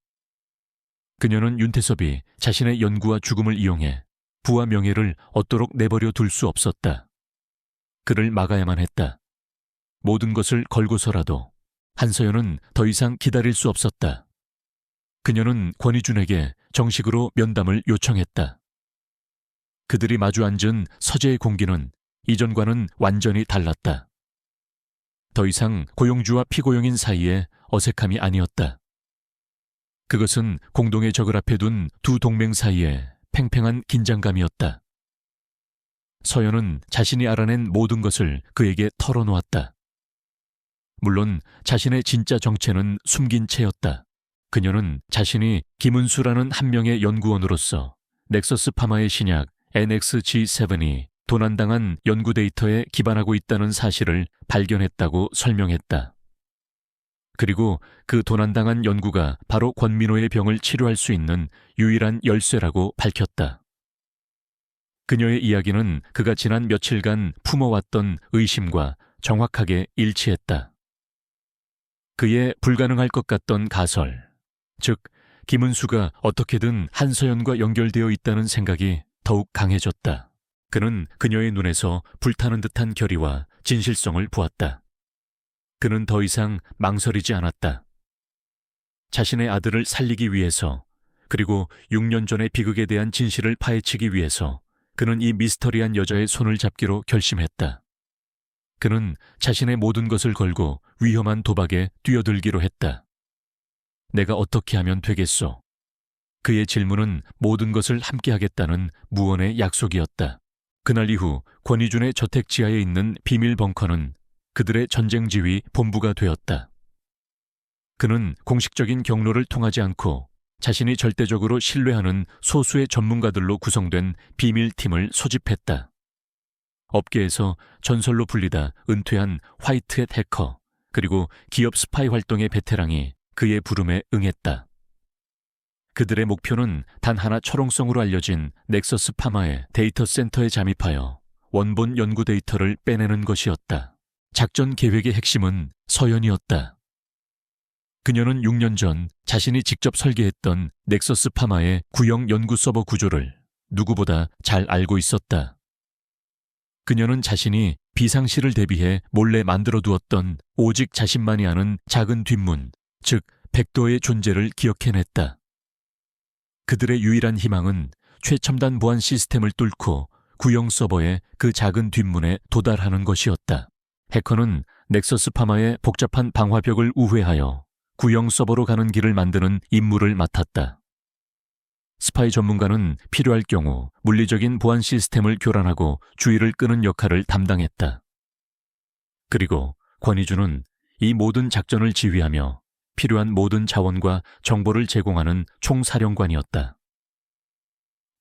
그녀는 윤태섭이 자신의 연구와 죽음을 이용해 부와 명예를 얻도록 내버려 둘 수 없었다. 그를 막아야만 했다. 모든 것을 걸고서라도 한서연은 더 이상 기다릴 수 없었다. 그녀는 권희준에게 정식으로 면담을 요청했다. 그들이 마주 앉은 서재의 공기는 이전과는 완전히 달랐다. 더 이상 고용주와 피고용인 사이에 어색함이 아니었다. 그것은 공동의 적을 앞에 둔 두 동맹 사이에 팽팽한 긴장감이었다. 서연은 자신이 알아낸 모든 것을 그에게 털어놓았다. 물론 자신의 진짜 정체는 숨긴 채였다. 그녀는 자신이 김은수라는 한 명의 연구원으로서 넥서스 파마의 신약 NXG7이 도난당한 연구 데이터에 기반하고 있다는 사실을 발견했다고 설명했다. 그리고 그 도난당한 연구가 바로 권민호의 병을 치료할 수 있는 유일한 열쇠라고 밝혔다. 그녀의 이야기는 그가 지난 며칠간 품어왔던 의심과 정확하게 일치했다. 그의 불가능할 것 같던 가설, 즉 김은수가 어떻게든 한서연과 연결되어 있다는 생각이 더욱 강해졌다. 그는 그녀의 눈에서 불타는 듯한 결의와 진실성을 보았다. 그는 더 이상 망설이지 않았다. 자신의 아들을 살리기 위해서, 그리고 6년 전의 비극에 대한 진실을 파헤치기 위해서 그는 이 미스터리한 여자의 손을 잡기로 결심했다. 그는 자신의 모든 것을 걸고 위험한 도박에 뛰어들기로 했다. 내가 어떻게 하면 되겠소? 그의 질문은 모든 것을 함께하겠다는 무언의 약속이었다. 그날 이후 권희준의 저택 지하에 있는 비밀 벙커는 그들의 전쟁지휘 본부가 되었다. 그는 공식적인 경로를 통하지 않고 자신이 절대적으로 신뢰하는 소수의 전문가들로 구성된 비밀팀을 소집했다. 업계에서 전설로 불리다 은퇴한 화이트햇 해커, 그리고 기업 스파이 활동의 베테랑이 그의 부름에 응했다. 그들의 목표는 단 하나 철옹성으로 알려진 넥서스 파마의 데이터 센터에 잠입하여 원본 연구 데이터를 빼내는 것이었다. 작전 계획의 핵심은 서연이었다. 그녀는 6년 전 자신이 직접 설계했던 넥서스 파마의 구형 연구 서버 구조를 누구보다 잘 알고 있었다. 그녀는 자신이 비상시를 대비해 몰래 만들어 두었던 오직 자신만이 아는 작은 뒷문, 즉 백도의 존재를 기억해냈다. 그들의 유일한 희망은 최첨단 보안 시스템을 뚫고 구형 서버의 그 작은 뒷문에 도달하는 것이었다. 해커는 넥서스 파마의 복잡한 방화벽을 우회하여 구형 서버로 가는 길을 만드는 임무를 맡았다. 스파이 전문가는 필요할 경우 물리적인 보안 시스템을 교란하고 주의를 끄는 역할을 담당했다. 그리고 권희준은 이 모든 작전을 지휘하며 필요한 모든 자원과 정보를 제공하는 총사령관이었다.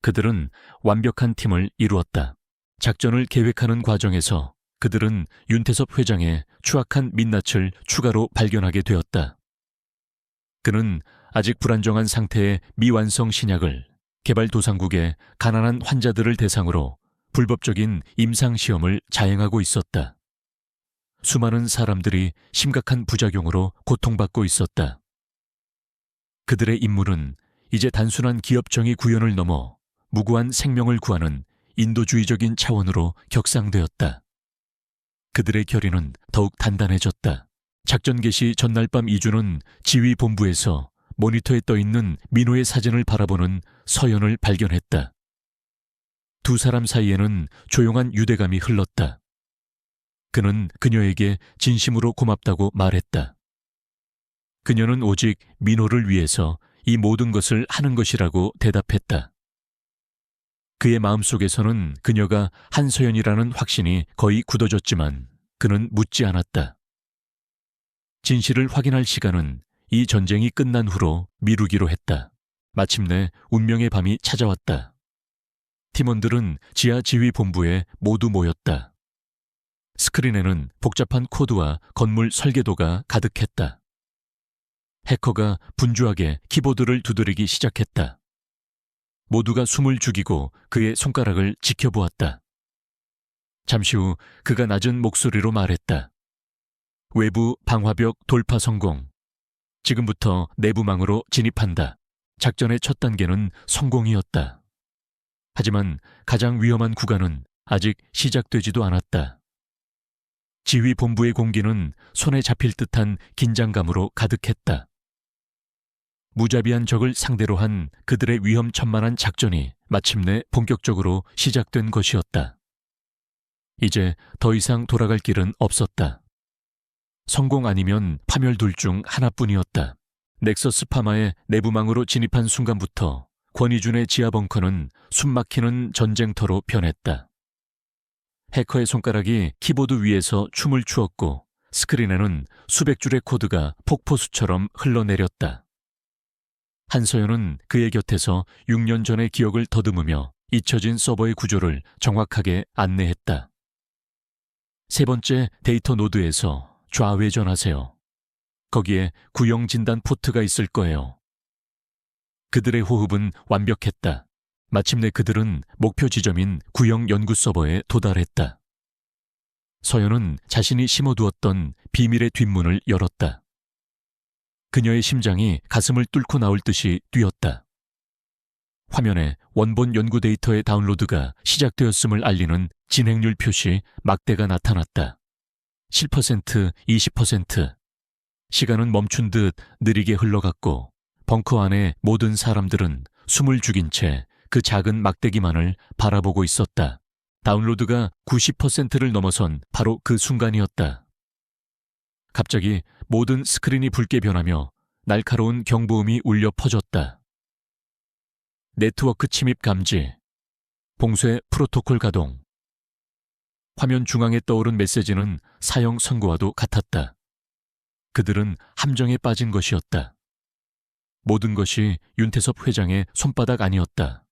그들은 완벽한 팀을 이루었다. 작전을 계획하는 과정에서 그들은 윤태섭 회장의 추악한 민낯을 추가로 발견하게 되었다. 그는 아직 불안정한 상태의 미완성 신약을 개발도상국의 가난한 환자들을 대상으로 불법적인 임상시험을 자행하고 있었다. 수많은 사람들이 심각한 부작용으로 고통받고 있었다. 그들의 임무는 이제 단순한 기업 정의 구현을 넘어 무고한 생명을 구하는 인도주의적인 차원으로 격상되었다. 그들의 결의는 더욱 단단해졌다. 작전 개시 전날 밤 이주는 지휘본부에서 모니터에 떠있는 민호의 사진을 바라보는 서연을 발견했다. 두 사람 사이에는 조용한 유대감이 흘렀다. 그는 그녀에게 진심으로 고맙다고 말했다. 그녀는 오직 민호를 위해서 이 모든 것을 하는 것이라고 대답했다. 그의 마음속에서는 그녀가 한서연이라는 확신이 거의 굳어졌지만 그는 묻지 않았다. 진실을 확인할 시간은 이 전쟁이 끝난 후로 미루기로 했다. 마침내 운명의 밤이 찾아왔다. 팀원들은 지하 지휘 본부에 모두 모였다. 스크린에는 복잡한 코드와 건물 설계도가 가득했다. 해커가 분주하게 키보드를 두드리기 시작했다. 모두가 숨을 죽이고 그의 손가락을 지켜보았다. 잠시 후 그가 낮은 목소리로 말했다. 외부 방화벽 돌파 성공. 지금부터 내부망으로 진입한다. 작전의 첫 단계는 성공이었다. 하지만 가장 위험한 구간은 아직 시작되지도 않았다. 지휘 본부의 공기는 손에 잡힐 듯한 긴장감으로 가득했다. 무자비한 적을 상대로 한 그들의 위험천만한 작전이 마침내 본격적으로 시작된 것이었다. 이제 더 이상 돌아갈 길은 없었다. 성공 아니면 파멸 둘 중 하나뿐이었다. 넥서스 파마의 내부망으로 진입한 순간부터 권희준의 지하 벙커는 숨막히는 전쟁터로 변했다. 해커의 손가락이 키보드 위에서 춤을 추었고 스크린에는 수백 줄의 코드가 폭포수처럼 흘러내렸다. 한서연은 그의 곁에서 6년 전의 기억을 더듬으며 잊혀진 서버의 구조를 정확하게 안내했다. 세 번째 데이터 노드에서 좌회전하세요. 거기에 구형 진단 포트가 있을 거예요. 그들의 호흡은 완벽했다. 마침내 그들은 목표 지점인 구형 연구 서버에 도달했다. 서연은 자신이 심어두었던 비밀의 뒷문을 열었다. 그녀의 심장이 가슴을 뚫고 나올 듯이 뛰었다. 화면에 원본 연구 데이터의 다운로드가 시작되었음을 알리는 진행률 표시 막대가 나타났다. 7%, 20%. 시간은 멈춘 듯 느리게 흘러갔고 벙커 안의 모든 사람들은 숨을 죽인 채 그 작은 막대기만을 바라보고 있었다. 다운로드가 90%를 넘어선 바로 그 순간이었다. 갑자기 모든 스크린이 붉게 변하며 날카로운 경보음이 울려 퍼졌다. 네트워크 침입 감지, 봉쇄 프로토콜 가동. 화면 중앙에 떠오른 메시지는 사형 선고와도 같았다. 그들은 함정에 빠진 것이었다. 모든 것이 윤태섭 회장의 손바닥 아니었다.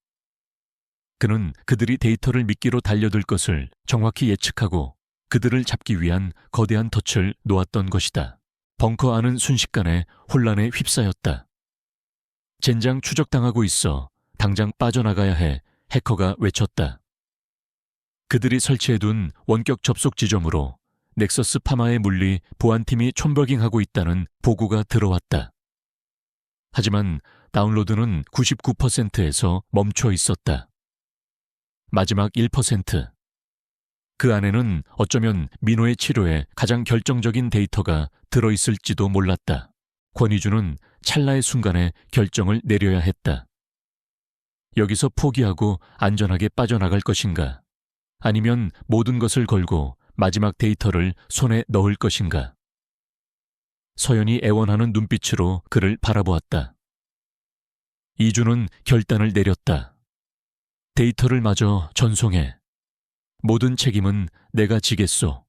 그는 그들이 데이터를 미끼로 달려들 것을 정확히 예측하고 그들을 잡기 위한 거대한 덫을 놓았던 것이다. 벙커 안은 순식간에 혼란에 휩싸였다. 젠장 추적당하고 있어. 당장 빠져나가야 해. 해커가 외쳤다. 그들이 설치해둔 원격 접속 지점으로 넥서스 파마의 물리 보안팀이 촌버깅하고 있다는 보고가 들어왔다. 하지만 다운로드는 99%에서 멈춰 있었다. 마지막 1%. 그 안에는 어쩌면 민호의 치료에 가장 결정적인 데이터가 들어있을지도 몰랐다. 권희준은 찰나의 순간에 결정을 내려야 했다. 여기서 포기하고 안전하게 빠져나갈 것인가? 아니면 모든 것을 걸고 마지막 데이터를 손에 넣을 것인가? 서연이 애원하는 눈빛으로 그를 바라보았다. 이준은 결단을 내렸다. 데이터를 마저 전송해. 모든 책임은 내가 지겠소.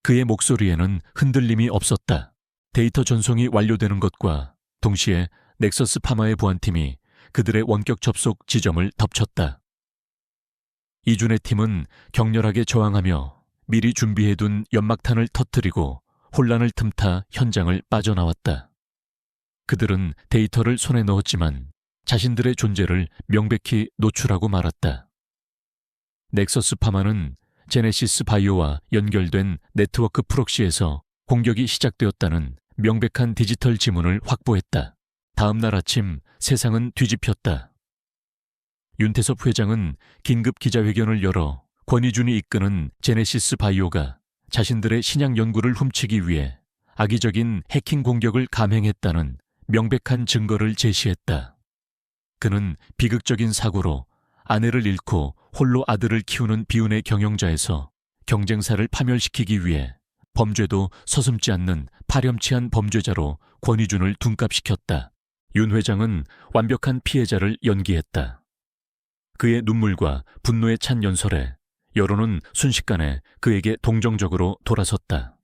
그의 목소리에는 흔들림이 없었다. 데이터 전송이 완료되는 것과 동시에 넥서스 파마의 보안팀이 그들의 원격 접속 지점을 덮쳤다. 이준의 팀은 격렬하게 저항하며 미리 준비해둔 연막탄을 터뜨리고 혼란을 틈타 현장을 빠져나왔다. 그들은 데이터를 손에 넣었지만 자신들의 존재를 명백히 노출하고 말았다. 넥서스 파마는 제네시스 바이오와 연결된 네트워크 프록시에서 공격이 시작되었다는 명백한 디지털 지문을 확보했다. 다음 날 아침 세상은 뒤집혔다. 윤태섭 회장은 긴급 기자회견을 열어 권희준이 이끄는 제네시스 바이오가 자신들의 신약 연구를 훔치기 위해 악의적인 해킹 공격을 감행했다는 명백한 증거를 제시했다. 그는 비극적인 사고로 아내를 잃고 홀로 아들을 키우는 비운의 경영자에서 경쟁사를 파멸시키기 위해 범죄도 서슴지 않는 파렴치한 범죄자로 권희준을 둔갑시켰다. 윤 회장은 완벽한 피해자를 연기했다. 그의 눈물과 분노에 찬 연설에 여론은 순식간에 그에게 동정적으로 돌아섰다.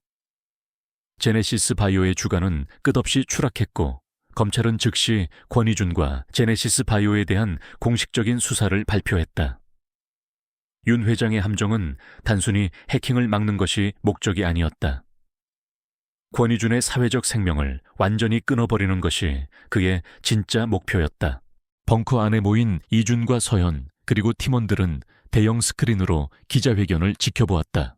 제네시스 바이오의 주가는 끝없이 추락했고 검찰은 즉시 권희준과 제네시스 바이오에 대한 공식적인 수사를 발표했다. 윤 회장의 함정은 단순히 해킹을 막는 것이 목적이 아니었다. 권희준의 사회적 생명을 완전히 끊어버리는 것이 그의 진짜 목표였다. 벙커 안에 모인 이준과 서현 그리고 팀원들은 대형 스크린으로 기자회견을 지켜보았다.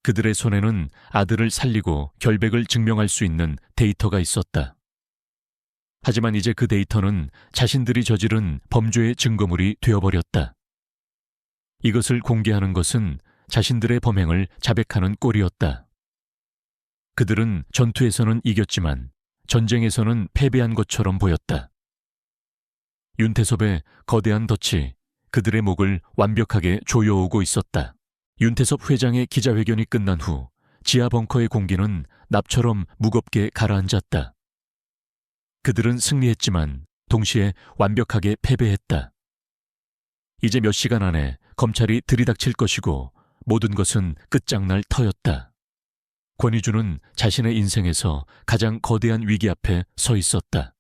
그들의 손에는 아들을 살리고 결백을 증명할 수 있는 데이터가 있었다. 하지만 이제 그 데이터는 자신들이 저지른 범죄의 증거물이 되어버렸다. 이것을 공개하는 것은 자신들의 범행을 자백하는 꼴이었다. 그들은 전투에서는 이겼지만 전쟁에서는 패배한 것처럼 보였다. 윤태섭의 거대한 덫이 그들의 목을 완벽하게 조여오고 있었다. 윤태섭 회장의 기자회견이 끝난 후 지하 벙커의 공기는 납처럼 무겁게 가라앉았다. 그들은 승리했지만 동시에 완벽하게 패배했다. 이제 몇 시간 안에 검찰이 들이닥칠 것이고 모든 것은 끝장날 터였다. 권희준은 자신의 인생에서 가장 거대한 위기 앞에 서 있었다.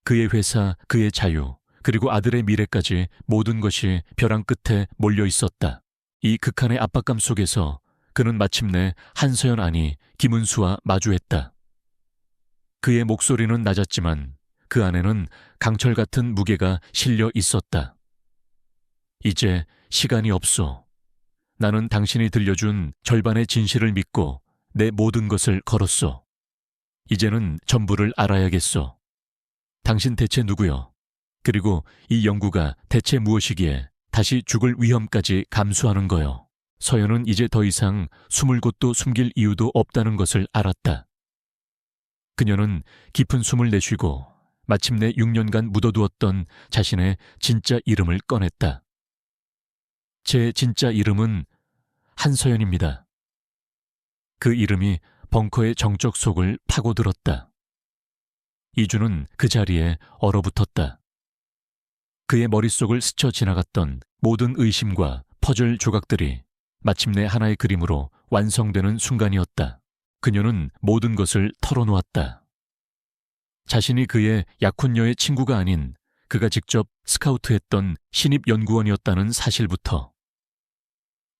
그의 회사, 그의 자유, 그리고 아들의 미래까지 모든 것이 벼랑 끝에 몰려 있었다. 이 극한의 압박감 속에서 그는 마침내 한서연 아니 김은수와 마주했다. 그의 목소리는 낮았지만 그 안에는 강철 같은 무게가 실려 있었다. 이제 시간이 없소. 나는 당신이 들려준 절반의 진실을 믿고 내 모든 것을 걸었소. 이제는 전부를 알아야겠소. 당신 대체 누구요? 그리고 이 연구가 대체 무엇이기에 다시 죽을 위험까지 감수하는 거요? 서연은 이제 더 이상 숨을 곳도 숨길 이유도 없다는 것을 알았다. 그녀는 깊은 숨을 내쉬고 마침내 6년간 묻어두었던 자신의 진짜 이름을 꺼냈다. 제 진짜 이름은 한서연입니다. 그 이름이 벙커의 정적 속을 파고들었다. 이준은 그 자리에 얼어붙었다. 그의 머릿속을 스쳐 지나갔던 모든 의심과 퍼즐 조각들이 마침내 하나의 그림으로 완성되는 순간이었다. 그녀는 모든 것을 털어놓았다. 자신이 그의 약혼녀의 친구가 아닌 그가 직접 스카우트했던 신입연구원이었다는 사실부터,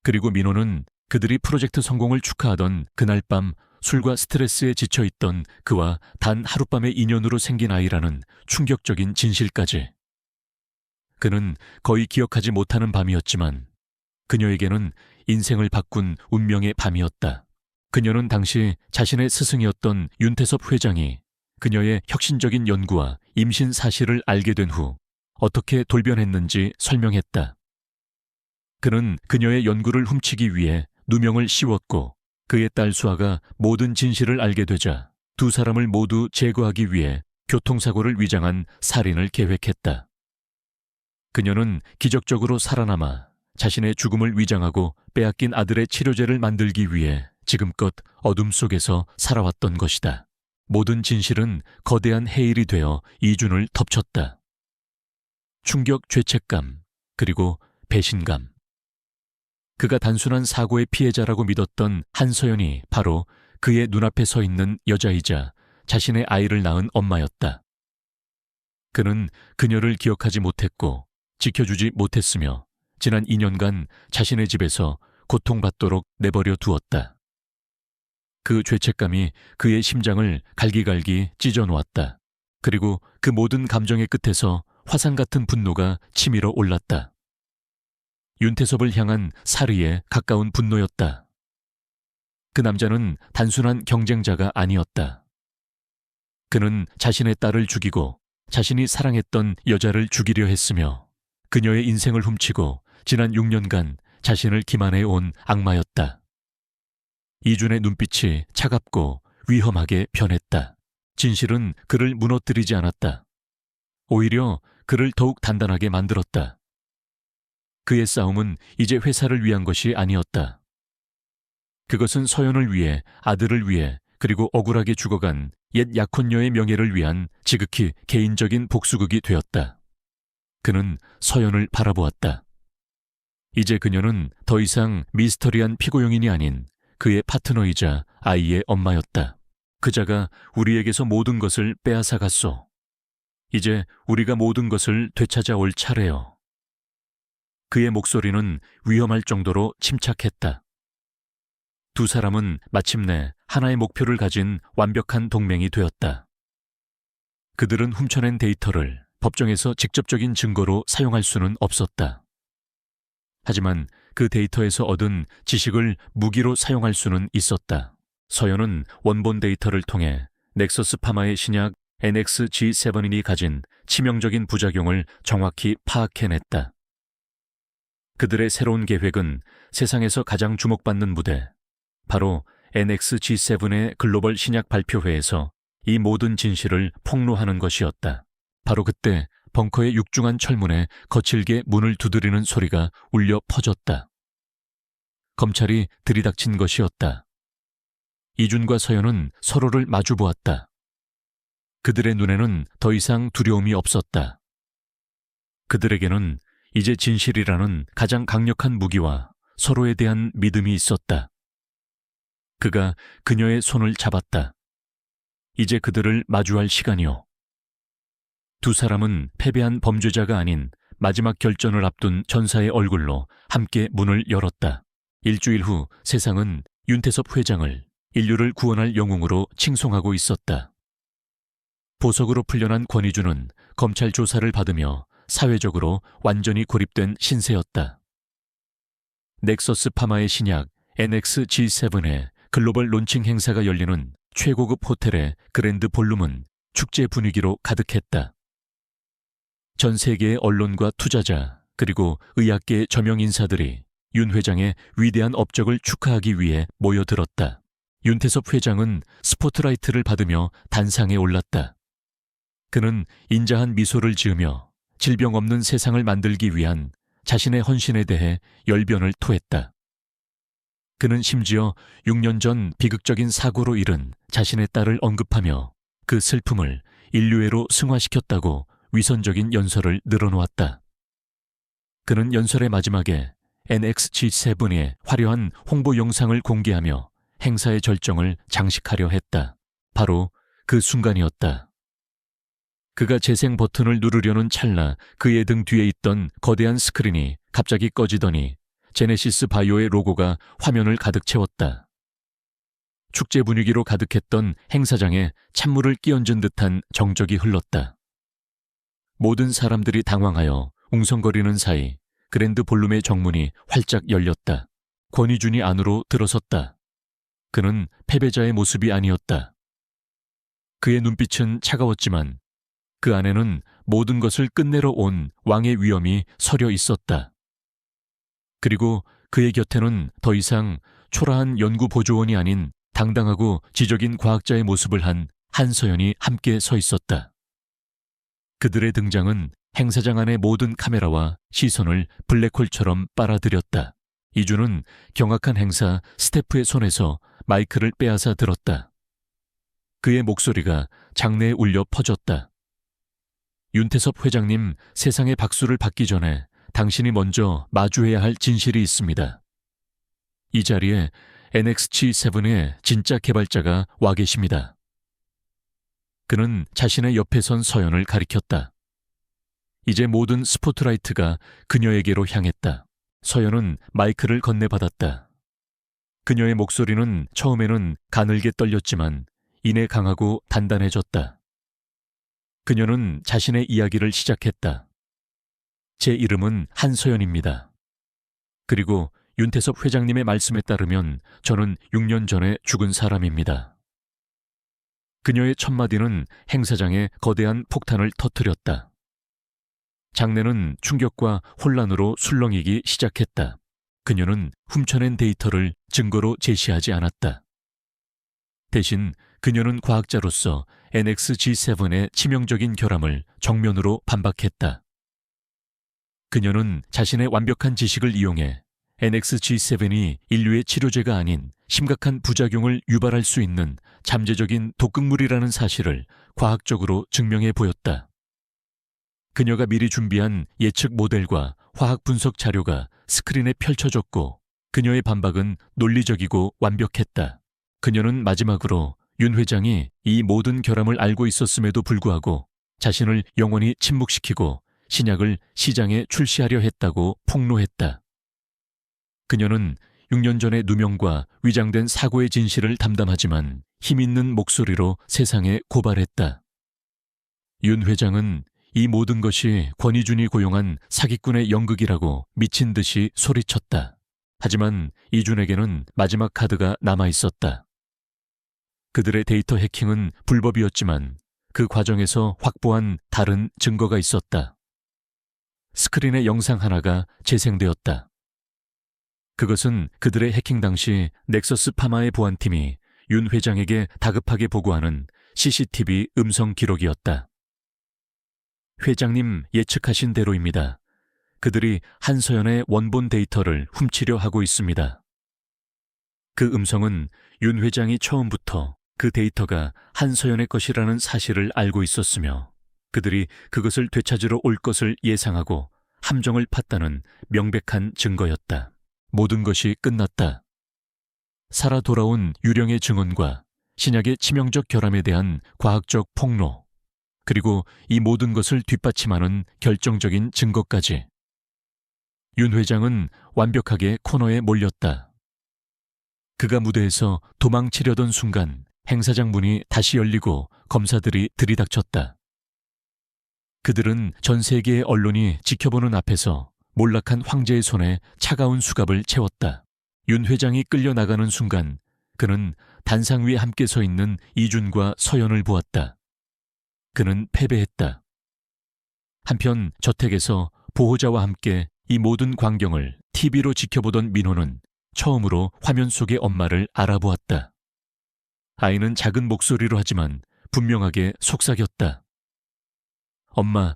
그리고 민호는 그들이 프로젝트 성공을 축하하던 그날 밤 술과 스트레스에 지쳐있던 그와 단 하룻밤의 인연으로 생긴 아이라는 충격적인 진실까지. 그는 거의 기억하지 못하는 밤이었지만 그녀에게는 인생을 바꾼 운명의 밤이었다. 그녀는 당시 자신의 스승이었던 윤태섭 회장이 그녀의 혁신적인 연구와 임신 사실을 알게 된 후 어떻게 돌변했는지 설명했다. 그는 그녀의 연구를 훔치기 위해 누명을 씌웠고 그의 딸 수아가 모든 진실을 알게 되자 두 사람을 모두 제거하기 위해 교통사고를 위장한 살인을 계획했다. 그녀는 기적적으로 살아남아 자신의 죽음을 위장하고 빼앗긴 아들의 치료제를 만들기 위해 지금껏 어둠 속에서 살아왔던 것이다. 모든 진실은 거대한 해일이 되어 이준을 덮쳤다. 충격, 죄책감, 그리고 배신감. 그가 단순한 사고의 피해자라고 믿었던 한서연이 바로 그의 눈앞에 서 있는 여자이자 자신의 아이를 낳은 엄마였다. 그는 그녀를 기억하지 못했고 지켜주지 못했으며 지난 2년간 자신의 집에서 고통받도록 내버려 두었다. 그 죄책감이 그의 심장을 갈기갈기 찢어놓았다. 그리고 그 모든 감정의 끝에서 화산 같은 분노가 치밀어 올랐다. 윤태섭을 향한 살의에 가까운 분노였다. 그 남자는 단순한 경쟁자가 아니었다. 그는 자신의 딸을 죽이고 자신이 사랑했던 여자를 죽이려 했으며 그녀의 인생을 훔치고 지난 6년간 자신을 기만해 온 악마였다. 이준의 눈빛이 차갑고 위험하게 변했다. 진실은 그를 무너뜨리지 않았다. 오히려 그를 더욱 단단하게 만들었다. 그의 싸움은 이제 회사를 위한 것이 아니었다. 그것은 서연을 위해, 아들을 위해, 그리고 억울하게 죽어간 옛 약혼녀의 명예를 위한 지극히 개인적인 복수극이 되었다. 그는 서연을 바라보았다. 이제 그녀는 더 이상 미스터리한 피고용인이 아닌 그의 파트너이자 아이의 엄마였다. 그자가 우리에게서 모든 것을 빼앗아 갔소. 이제 우리가 모든 것을 되찾아올 차례요. 그의 목소리는 위험할 정도로 침착했다. 두 사람은 마침내 하나의 목표를 가진 완벽한 동맹이 되었다. 그들은 훔쳐낸 데이터를 법정에서 직접적인 증거로 사용할 수는 없었다. 하지만 그 데이터에서 얻은 지식을 무기로 사용할 수는 있었다. 서연은 원본 데이터를 통해 넥서스 파마의 신약 NXG7이 가진 치명적인 부작용을 정확히 파악해냈다. 그들의 새로운 계획은 세상에서 가장 주목받는 무대, 바로 NXG7의 글로벌 신약 발표회에서 이 모든 진실을 폭로하는 것이었다. 바로 그때 벙커의 육중한 철문에 거칠게 문을 두드리는 소리가 울려 퍼졌다. 검찰이 들이닥친 것이었다. 이준과 서연은 서로를 마주보았다. 그들의 눈에는 더 이상 두려움이 없었다. 그들에게는 이제 진실이라는 가장 강력한 무기와 서로에 대한 믿음이 있었다. 그가 그녀의 손을 잡았다. 이제 그들을 마주할 시간이요. 두 사람은 패배한 범죄자가 아닌 마지막 결전을 앞둔 전사의 얼굴로 함께 문을 열었다. 일주일 후 세상은 윤태섭 회장을 인류를 구원할 영웅으로 칭송하고 있었다. 보석으로 풀려난 권위주는 검찰 조사를 받으며 사회적으로 완전히 고립된 신세였다. 넥서스 파마의 신약 NXG7의 글로벌 론칭 행사가 열리는 최고급 호텔의 그랜드 볼룸은 축제 분위기로 가득했다. 전 세계의 언론과 투자자 그리고 의학계의 저명 인사들이 윤 회장의 위대한 업적을 축하하기 위해 모여들었다. 윤태섭 회장은 스포트라이트를 받으며 단상에 올랐다. 그는 인자한 미소를 지으며 질병 없는 세상을 만들기 위한 자신의 헌신에 대해 열변을 토했다. 그는 심지어 6년 전 비극적인 사고로 잃은 자신의 딸을 언급하며 그 슬픔을 인류애로 승화시켰다고 위선적인 연설을 늘어놓았다. 그는 연설의 마지막에 NXG7의 화려한 홍보 영상을 공개하며 행사의 절정을 장식하려 했다. 바로 그 순간이었다. 그가 재생 버튼을 누르려는 찰나 그의 등 뒤에 있던 거대한 스크린이 갑자기 꺼지더니 제네시스 바이오의 로고가 화면을 가득 채웠다. 축제 분위기로 가득했던 행사장에 찬물을 끼얹은 듯한 정적이 흘렀다. 모든 사람들이 당황하여 웅성거리는 사이 그랜드 볼룸의 정문이 활짝 열렸다. 권위준이 안으로 들어섰다. 그는 패배자의 모습이 아니었다. 그의 눈빛은 차가웠지만 그 안에는 모든 것을 끝내러 온 왕의 위엄이 서려 있었다. 그리고 그의 곁에는 더 이상 초라한 연구보조원이 아닌 당당하고 지적인 과학자의 모습을 한 한서연이 함께 서 있었다. 그들의 등장은 행사장 안의 모든 카메라와 시선을 블랙홀처럼 빨아들였다. 이준은 경악한 행사 스태프의 손에서 마이크를 빼앗아 들었다. 그의 목소리가 장내에 울려 퍼졌다. 윤태섭 회장님, 세상의 박수를 받기 전에 당신이 먼저 마주해야 할 진실이 있습니다. 이 자리에 NXG7의 진짜 개발자가 와 계십니다. 그는 자신의 옆에 선 서연을 가리켰다. 이제 모든 스포트라이트가 그녀에게로 향했다. 서연은 마이크를 건네받았다. 그녀의 목소리는 처음에는 가늘게 떨렸지만 이내 강하고 단단해졌다. 그녀는 자신의 이야기를 시작했다. 제 이름은 한서연입니다. 그리고 윤태섭 회장님의 말씀에 따르면 저는 6년 전에 죽은 사람입니다. 그녀의 첫 마디는 행사장에 거대한 폭탄을 터뜨렸다. 장내는 충격과 혼란으로 술렁이기 시작했다. 그녀는 훔쳐낸 데이터를 증거로 제시하지 않았다. 대신 그녀는 과학자로서 NXG7의 치명적인 결함을 정면으로 반박했다. 그녀는 자신의 완벽한 지식을 이용해 NXG7이 인류의 치료제가 아닌 심각한 부작용을 유발할 수 있는 잠재적인 독극물이라는 사실을 과학적으로 증명해 보였다. 그녀가 미리 준비한 예측 모델과 화학 분석 자료가 스크린에 펼쳐졌고 그녀의 반박은 논리적이고 완벽했다. 그녀는 마지막으로 윤 회장이 이 모든 결함을 알고 있었음에도 불구하고 자신을 영원히 침묵시키고 신약을 시장에 출시하려 했다고 폭로했다. 그녀는 6년 전의 누명과 위장된 사고의 진실을 담담하지만 힘있는 목소리로 세상에 고발했다. 윤 회장은 이 모든 것이 권희준이 고용한 사기꾼의 연극이라고 미친 듯이 소리쳤다. 하지만 이준에게는 마지막 카드가 남아 있었다. 그들의 데이터 해킹은 불법이었지만 그 과정에서 확보한 다른 증거가 있었다. 스크린의 영상 하나가 재생되었다. 그것은 그들의 해킹 당시 넥서스 파마의 보안팀이 윤 회장에게 다급하게 보고하는 CCTV 음성 기록이었다. 회장님 예측하신 대로입니다. 그들이 한서연의 원본 데이터를 훔치려 하고 있습니다. 그 음성은 윤 회장이 처음부터 그 데이터가 한서연의 것이라는 사실을 알고 있었으며 그들이 그것을 되찾으러 올 것을 예상하고 함정을 팠다는 명백한 증거였다. 모든 것이 끝났다. 살아 돌아온 유령의 증언과 신약의 치명적 결함에 대한 과학적 폭로, 그리고 이 모든 것을 뒷받침하는 결정적인 증거까지. 윤 회장은 완벽하게 코너에 몰렸다. 그가 무대에서 도망치려던 순간 행사장 문이 다시 열리고 검사들이 들이닥쳤다. 그들은 전 세계의 언론이 지켜보는 앞에서 몰락한 황제의 손에 차가운 수갑을 채웠다. 윤 회장이 끌려나가는 순간 그는 단상 위에 함께 서 있는 이준과 서연을 보았다. 그는 패배했다. 한편 저택에서 보호자와 함께 이 모든 광경을 TV로 지켜보던 민호는 처음으로 화면 속의 엄마를 알아보았다. 아이는 작은 목소리로 하지만 분명하게 속삭였다. 엄마.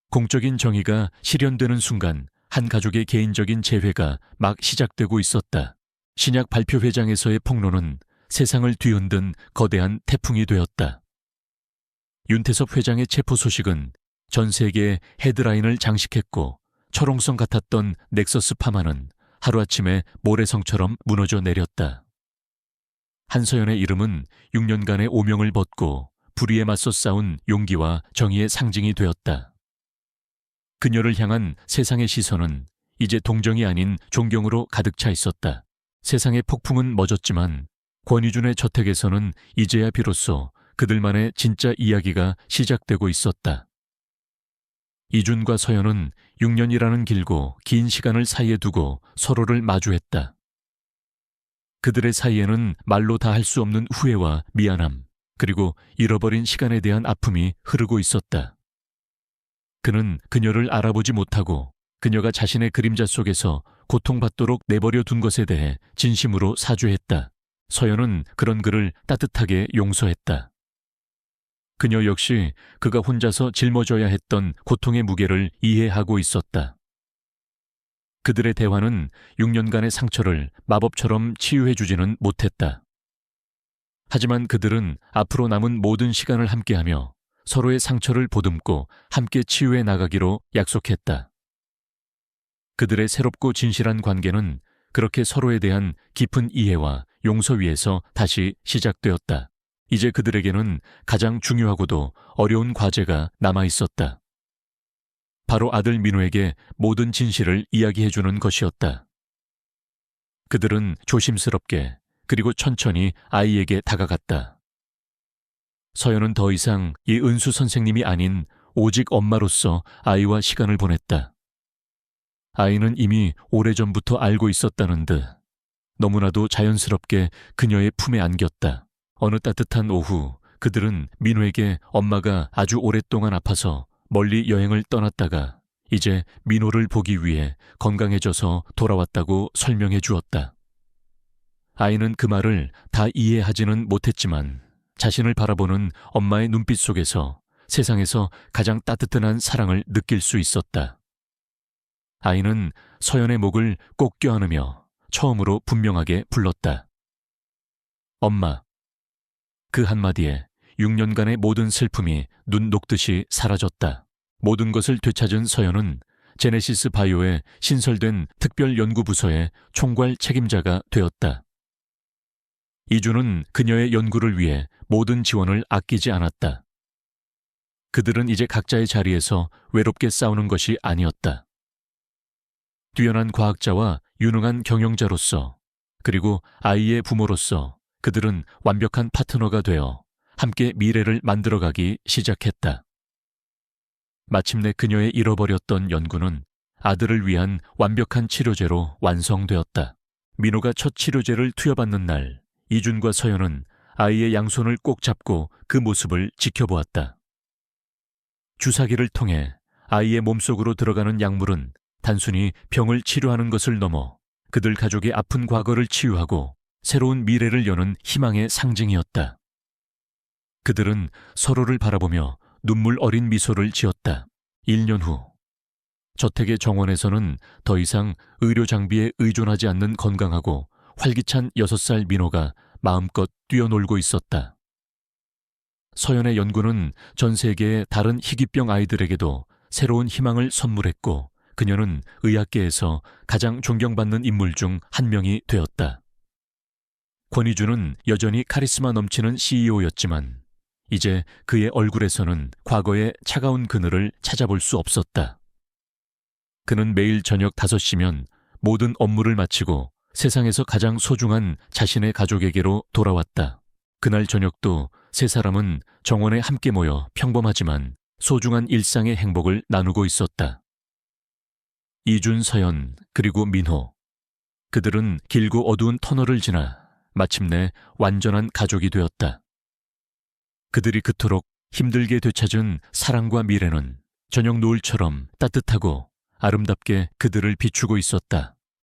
공적인 정의가 실현되는 순간 한 가족의 개인적인 재회가 막 시작되고 있었다. 신약 발표회장에서의 폭로는 세상을 뒤흔든 거대한 태풍이 되었다. 윤태섭 회장의 체포 소식은 전 세계의 헤드라인을 장식했고 철옹성 같았던 넥서스 파마는 하루아침에 모래성처럼 무너져 내렸다. 한서연의 이름은 6년간의 오명을 벗고 불의에 맞서 싸운 용기와 정의의 상징이 되었다. 그녀를 향한 세상의 시선은 이제 동정이 아닌 존경으로 가득 차 있었다. 세상의 폭풍은 멎었지만 권희준의 저택에서는 이제야 비로소 그들만의 진짜 이야기가 시작되고 있었다. 이준과 서연은 6년이라는 길고 긴 시간을 사이에 두고 서로를 마주했다. 그들의 사이에는 말로 다 할 수 없는 후회와 미안함, 그리고 잃어버린 시간에 대한 아픔이 흐르고 있었다. 그는 그녀를 알아보지 못하고 그녀가 자신의 그림자 속에서 고통받도록 내버려 둔 것에 대해 진심으로 사죄했다. 서연은 그런 그를 따뜻하게 용서했다. 그녀 역시 그가 혼자서 짊어져야 했던 고통의 무게를 이해하고 있었다. 그들의 대화는 6년간의 상처를 마법처럼 치유해주지는 못했다. 하지만 그들은 앞으로 남은 모든 시간을 함께하며 서로의 상처를 보듬고 함께 치유해 나가기로 약속했다. 그들의 새롭고 진실한 관계는 그렇게 서로에 대한 깊은 이해와 용서 위에서 다시 시작되었다. 이제 그들에게는 가장 중요하고도 어려운 과제가 남아 있었다. 바로 아들 민호에게 모든 진실을 이야기해주는 것이었다. 그들은 조심스럽게 그리고 천천히 아이에게 다가갔다. 서연은 더 이상 이 은수 선생님이 아닌 오직 엄마로서 아이와 시간을 보냈다. 아이는 이미 오래전부터 알고 있었다는 듯 너무나도 자연스럽게 그녀의 품에 안겼다. 어느 따뜻한 오후 그들은 민호에게 엄마가 아주 오랫동안 아파서 멀리 여행을 떠났다가 이제 민호를 보기 위해 건강해져서 돌아왔다고 설명해 주었다. 아이는 그 말을 다 이해하지는 못했지만 자신을 바라보는 엄마의 눈빛 속에서 세상에서 가장 따뜻한 사랑을 느낄 수 있었다. 아이는 서연의 목을 꼭 껴안으며 처음으로 분명하게 불렀다. 엄마. 그 한마디에 6년간의 모든 슬픔이 눈 녹듯이 사라졌다. 모든 것을 되찾은 서연은 제네시스 바이오의 신설된 특별연구부서의 총괄 책임자가 되었다. 이주는 그녀의 연구를 위해 모든 지원을 아끼지 않았다. 그들은 이제 각자의 자리에서 외롭게 싸우는 것이 아니었다. 뛰어난 과학자와 유능한 경영자로서, 그리고 아이의 부모로서 그들은 완벽한 파트너가 되어 함께 미래를 만들어가기 시작했다. 마침내 그녀의 잃어버렸던 연구는 아들을 위한 완벽한 치료제로 완성되었다. 민호가 첫 치료제를 투여받는 날, 이준과 서연은 아이의 양손을 꼭 잡고 그 모습을 지켜보았다. 주사기를 통해 아이의 몸속으로 들어가는 약물은 단순히 병을 치료하는 것을 넘어 그들 가족의 아픈 과거를 치유하고 새로운 미래를 여는 희망의 상징이었다. 그들은 서로를 바라보며 눈물 어린 미소를 지었다. 1년 후, 저택의 정원에서는 더 이상 의료 장비에 의존하지 않는 건강하고 활기찬 6살 민호가 마음껏 뛰어놀고 있었다. 서연의 연구는 전 세계의 다른 희귀병 아이들에게도 새로운 희망을 선물했고, 그녀는 의학계에서 가장 존경받는 인물 중 한 명이 되었다. 권희주는 여전히 카리스마 넘치는 CEO였지만 이제 그의 얼굴에서는 과거의 차가운 그늘을 찾아볼 수 없었다. 그는 매일 저녁 5시면 모든 업무를 마치고 세상에서 가장 소중한 자신의 가족에게로 돌아왔다. 그날 저녁도 세 사람은 정원에 함께 모여 평범하지만 소중한 일상의 행복을 나누고 있었다. 이준, 서연, 그리고 민호. 그들은 길고 어두운 터널을 지나 마침내 완전한 가족이 되었다. 그들이 그토록 힘들게 되찾은 사랑과 미래는 저녁 노을처럼 따뜻하고 아름답게 그들을 비추고 있었다.